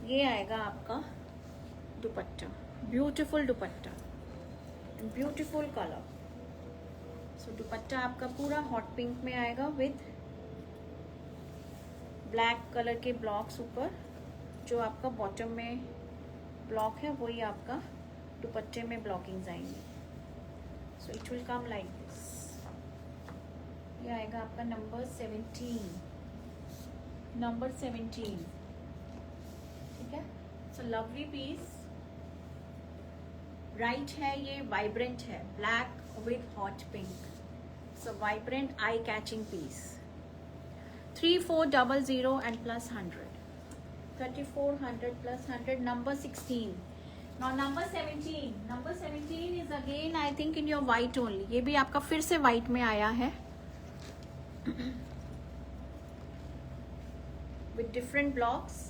ये आएगा आपका dupatta. Beautiful dupatta, beautiful colour. सो दुपट्टा आपका पूरा हॉट पिंक में आएगा विथ ब्लैक कलर के ब्लॉक्स ऊपर. जो आपका बॉटम में ब्लॉक है वही आपका दुपट्टे में ब्लॉकिंग्स आएंगी. सो it will come like this. ये आएगा आपका नंबर 17. नंबर 17. ठीक है. So lovely piece. ब्राइट है, ये वाइब्रेंट है, black with hot pink. So vibrant eye catching piece. 3400 and plus 100. 3400 plus 100. Number 16. Now number 17. Number 17 is again I think in your white only. ये भी आपका फिर से white में आया है with different blocks.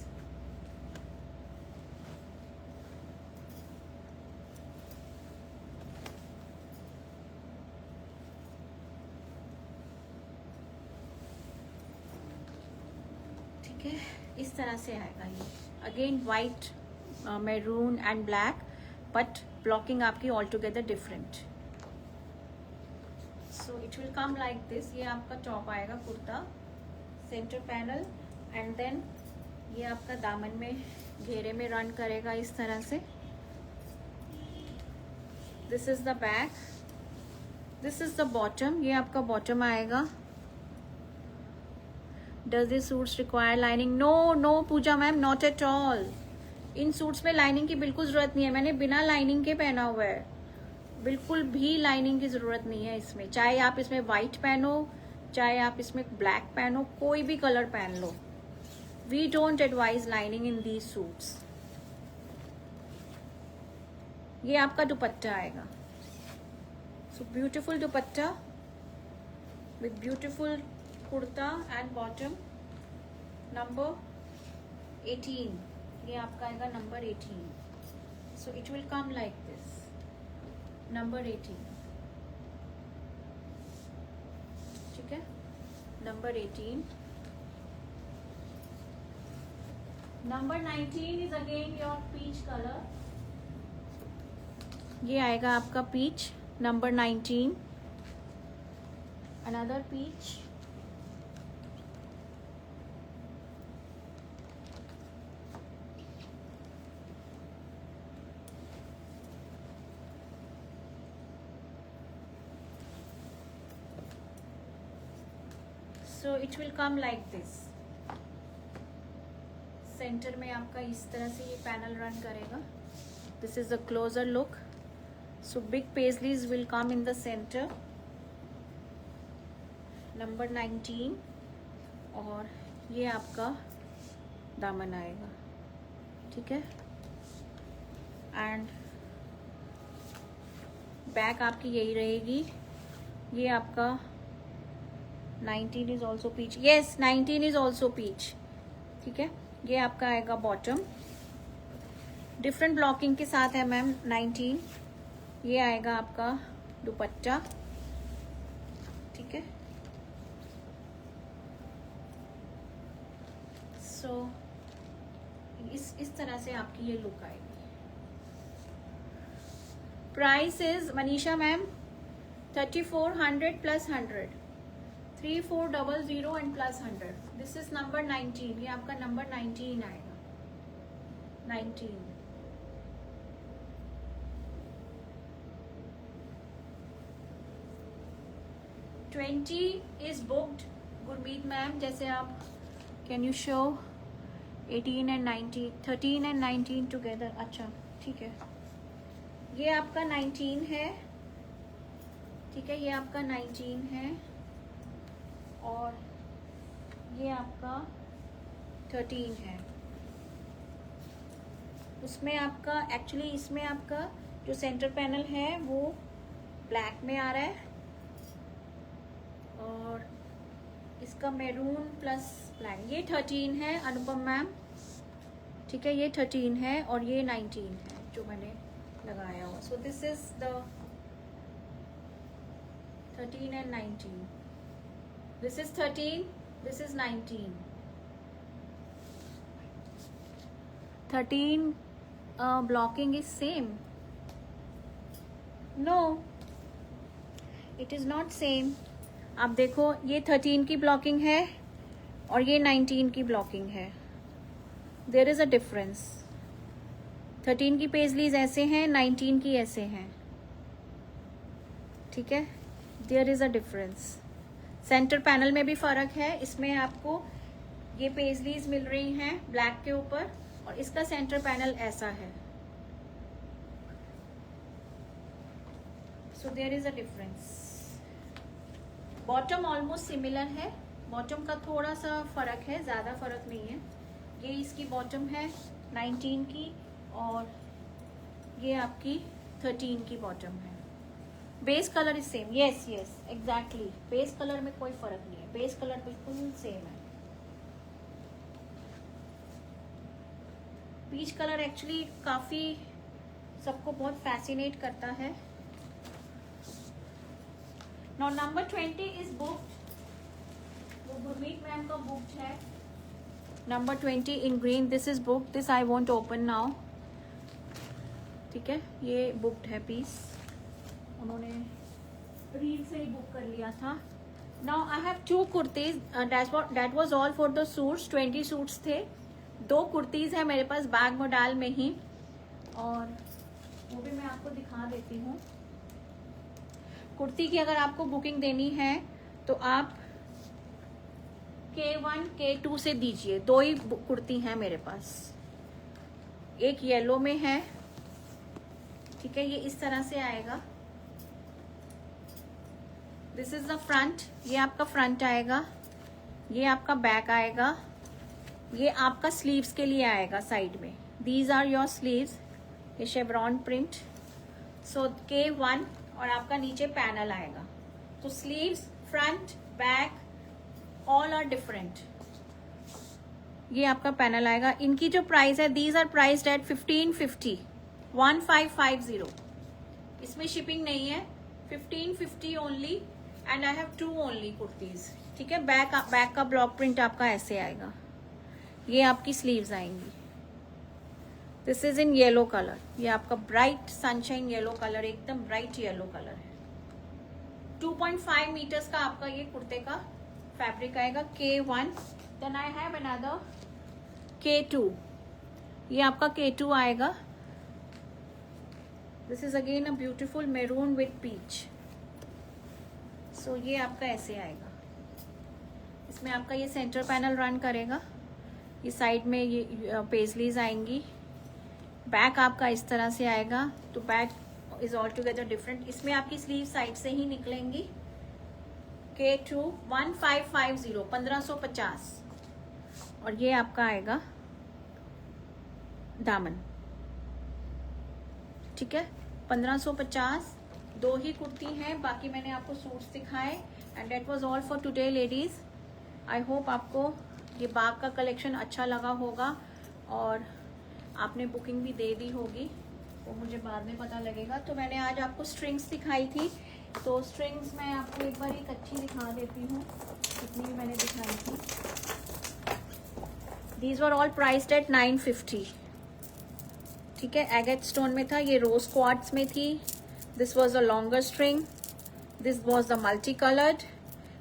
ठीक है, इस तरह से आएगा ये. Again white, maroon and black, but blocking आपकी all together different. So it will come like this. ये आपका टॉप आएगा, kurta, centre panel, and then ये आपका दामन में घेरे में रन करेगा इस तरह से. This is the back, this is the bottom. ये आपका बॉटम आएगा. Does this suits require lining? No, no Pooja ma'am, not at all. इन सूट्स में लाइनिंग की बिल्कुल जरूरत नहीं है. मैंने बिना लाइनिंग के पहना हुआ है. बिल्कुल भी लाइनिंग की जरूरत नहीं है इसमें. चाहे आप इसमें व्हाइट पहनो, चाहे आप इसमें ब्लैक पहनो, कोई भी कलर पहन लो. We don't advise lining in these suits. ये आपका दुपट्टा आएगा. So beautiful dupatta with beautiful kurta and bottom. Number 18. ये आपका आएगा number 18. So it will come like this. Number 18. ठीक है, number 18. Number 19 is again your peach colour. ये आएगा आपका peach. Number 19. Another peach. So it will come like this. Centre में आपका इस तरह से ये पैनल रन करेगा. This is a closer look. So big paisleys will come in the centre. Number 19. और ये आपका दामन आएगा. ठीक है, एंड बैक आपकी यही रहेगी. ये आपका 19 is also peach. Yes, 19 is also peach. ठीक है, ये आपका आएगा बॉटम. डिफरेंट ब्लॉकिंग के साथ है मैम 19. ये आएगा आपका दुपट्टा. ठीक है, सो इस तरह से आपकी ये लुक आएगी. Price is Manisha ma'am 3400 plus 100. 3400 and plus 100. This is number 19. ये आपका नंबर 19 आएगा. 19. Twenty is booked. Gurmeet ma'am, जैसे आप can you show 18 and 19, 13 and 19 together. अच्छा, ठीक है. ये आपका 19 है. ठीक है, ये आपका 19 है और ये आपका 13 है. उसमें आपका एक्चुअली इसमें आपका जो सेंटर पैनल है वो ब्लैक में आ रहा है और इसका मैरून प्लस ब्लैक. ये 13 है अनुपम मैम. ठीक है, ये 13 है और ये 19 है जो मैंने लगाया हुआ. सो this is the 13 and 19. This is 13, this is 19. 13 blocking is same. No, it is not same. आप देखो, ये 13 की ब्लॉकिंग है और ये 19 की ब्लॉकिंग है. There is a difference. 13 की पेजलीज ऐसे हैं, 19 की ऐसे हैं. ठीक है, there is a difference. Centre panel में भी फ़र्क है। इसमें आपको ये पेजलीज मिल रही हैं ब्लैक के ऊपर और इसका सेंटर पैनल ऐसा है। So there is a difference. Bottom almost similar है, बॉटम का थोड़ा सा फ़र्क है, ज़्यादा फ़र्क नहीं है। ये इसकी बॉटम है 19 की और ये आपकी 13 की बॉटम है। Base colour is same, yes yes exactly, base colour में कोई फ़र्क नहीं है, बेस कलर बिल्कुल सेम है। पीच कलर एक्चुअली काफ़ी सबको बहुत फैसिनेट करता है। Now number 20 is booked. वो गुरमीत मैम का booked है। Number 20 in green, this is booked. This I won't open now. ठीक है, ये booked है पीस, उन्होंने रील से ही बुक कर लिया था। Now I have 2 kurtis, that was all for the suits। 20 suits थे, 2 कुर्तीज है मेरे पास बैग मॉडल में ही, और वो भी मैं आपको दिखा देती हूँ। कुर्ती की अगर आपको बुकिंग देनी है तो आप K1 K2 से दीजिए। 2 ही कुर्ती हैं मेरे पास, एक येलो में है, ठीक है, ये इस तरह से आएगा। दिस इज द फ्रंट, ये आपका फ्रंट आएगा, ये आपका बैक आएगा, ये आपका स्लीव्स के लिए आएगा साइड में। दीज आर योर स्लीव्स, ये शेवरॉन प्रिंट। सो K1 और आपका नीचे पैनल आएगा। तो sleeves, front, back all are different. ये आपका पैनल आएगा। इनकी जो प्राइस है, दीज आर प्राइस्ड एट 1550, 1550। इसमें शिपिंग नहीं है, 1550 only, and I have 2 only kurtis. ठीक है, बैक का ब्लॉक प्रिंट आपका ऐसे आएगा। ये आपकी स्लीव्स आएंगी। This is in yellow colour, ये आपका ब्राइट सनशाइन येलो कलर, एकदम ब्राइट येलो कलर है। 2.5 मीटर्स का आपका ये कुर्ते का फैब्रिक आएगा। K1, then I have another K2, ये आपका K2 आएगा। This is again a beautiful maroon with peach. So ये आपका ऐसे आएगा। इसमें आपका ये सेंटर पैनल रन करेगा, ये साइड में ये पेजलीज आएंगी, बैक आपका इस तरह से आएगा। तो back is all together different. इसमें आपकी स्लीव साइड से ही निकलेंगी। K2 1550, 1550, और ये आपका आएगा दामन। ठीक है, 1550। 2 ही कुर्ती हैं, बाकी मैंने आपको सूट्स दिखाए। And that was all for today ladies. I hope आपको ये बाग का कलेक्शन अच्छा लगा होगा और आपने बुकिंग भी दे दी होगी, वो मुझे बाद में पता लगेगा। तो मैंने आज आपको स्ट्रिंग्स दिखाई थी, तो स्ट्रिंग्स मैं आपको एक बार एक अच्छी दिखा देती हूँ, जितनी भी मैंने दिखाई थी। These were all priced at 950। ठीक है, एगेट स्टोन में था, ये रोज क्वार्ट्स में थी। This was a longer string, this was the multi coloured,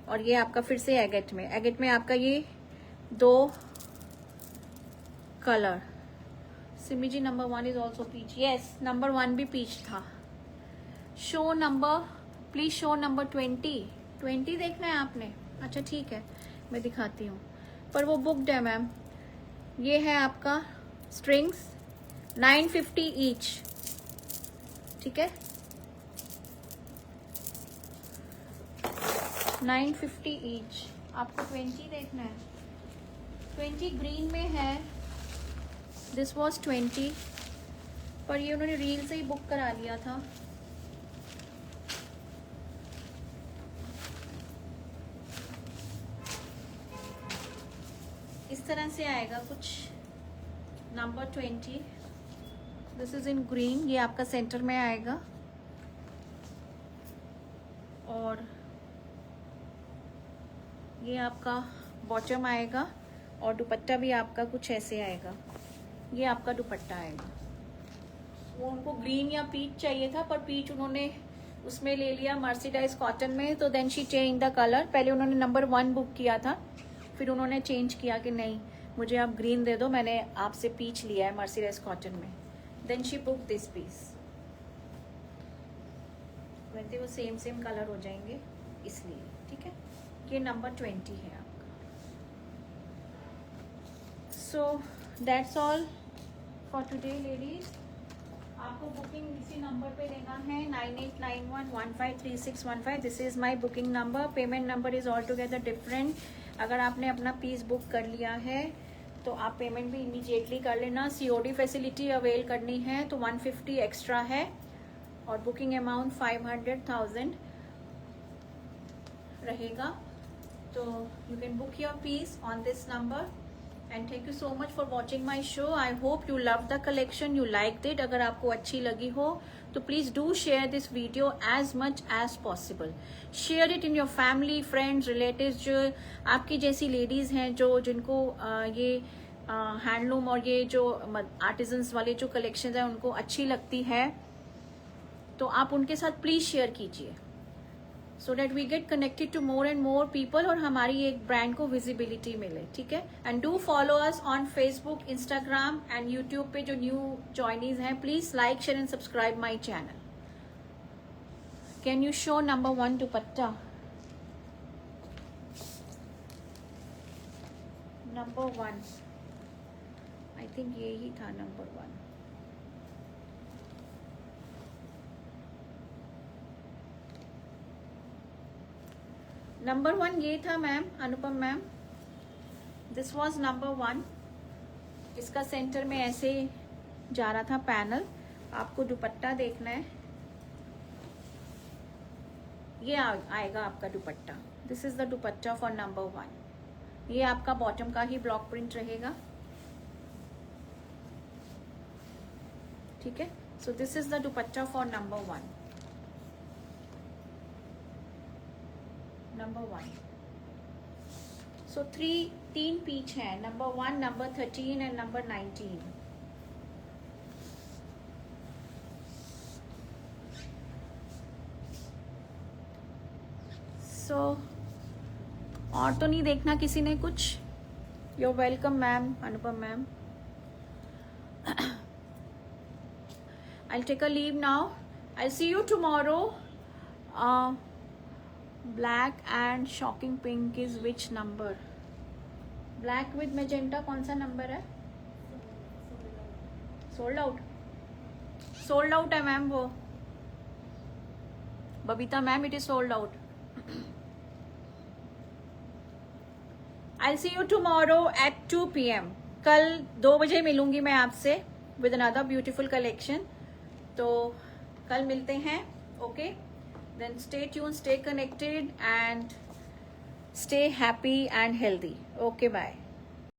और ये आपका फिर से एगेट में। एगेट में आपका ये 2 colour. Simi ji, number 1 is also peach. Yes, number 1 भी पीच था। Show number, please show number 20 देखना है आपने? अच्छा ठीक है, मैं दिखाती हूँ, पर वो बुक्ड है मैम। ये है आपका स्ट्रिंग्स, 950 ईच। ठीक है, 950 ईच। आपको 20 देखना है? 20 ग्रीन में है। दिस वॉज 20, पर ये उन्होंने रील से ही बुक करा लिया था। इस तरह से आएगा कुछ, number 20। This is in green, ये आपका सेंटर में आएगा, और ये आपका बॉटम आएगा, और दुपट्टा भी आपका कुछ ऐसे आएगा। ये आपका दुपट्टा आएगा। वो उनको ग्रीन या पीच चाहिए था, पर पीच उन्होंने उसमें ले लिया मर्सिडाइज कॉटन में, तो then she change the colour. पहले उन्होंने नंबर 1 बुक किया था, फिर उन्होंने चेंज किया कि नहीं मुझे आप ग्रीन दे दो, मैंने आपसे पीच लिया है मर्सिडाइज कॉटन में। Then she book this piece. वैसे वो सेम सेम कलर हो जाएंगे इसलिए, ठीक है। ये नंबर 20 है आपका। So that's all for today ladies. आपको बुकिंग इसी नंबर पे लेना है 9891153615। This is my booking number. Payment number is all together different. अगर आपने अपना पीस बुक कर लिया है तो आप पेमेंट भी इमीडिएटली कर लेना। COD फैसिलिटी अवेल करनी है तो 150 एक्स्ट्रा है और बुकिंग अमाउंट 500,000 रहेगा। तो you can book your piece on this number. And thank you so much for watching my show. I hope you love the collection, you like it. अगर आपको अच्छी लगी हो तो please do share this video as much as possible. Share it in your family, friends, relatives, जो आपकी जैसी ladies हैं जिनको ये हैंडलूम और ये जो आर्टिजन्स वाले जो कलेक्शन है उनको अच्छी लगती है, तो आप उनके साथ प्लीज शेयर कीजिए so that we get connected to more and more people और हमारी एक ब्रांड को विजिबिलिटी मिले, ठीक है। And do follow us on Facebook, Instagram and YouTube पे जो न्यू जॉइनीज हैं, please like, share and subscribe my channel. Can you show number 1 dupatta? Number 1 I think ये ही था नंबर 1। नंबर 1 ये था ma'am, Anupam ma'am. This was number 1। इसका centre में ऐसे जा रहा था पैनल। आपको दुपट्टा देखना है, ये आएगा आपका दुपट्टा। This is the dupatta for number 1। ये आपका बॉटम का ही ब्लॉक प्रिंट रहेगा, ठीक है। So this is the dupatta for number 1। Number 1। So 3 peach है, number 1, number 13 and number 19। So और तो नहीं देखना किसी ने कुछ? You're welcome, ma'am, Anupam ma'am. I'll take a leave now. I'll see you tomorrow. Black and shocking pink is which number? Black with magenta कौन सा नंबर है? Sold out. Sold out है मैम वो। Babita ma'am, it is sold out. I'll see you tomorrow at 2 PM. कल 2 बजे मिलूंगी मैं आपसे with another beautiful collection. तो कल मिलते हैं, okay? Then stay tuned, stay connected and stay happy and healthy. Okay, bye.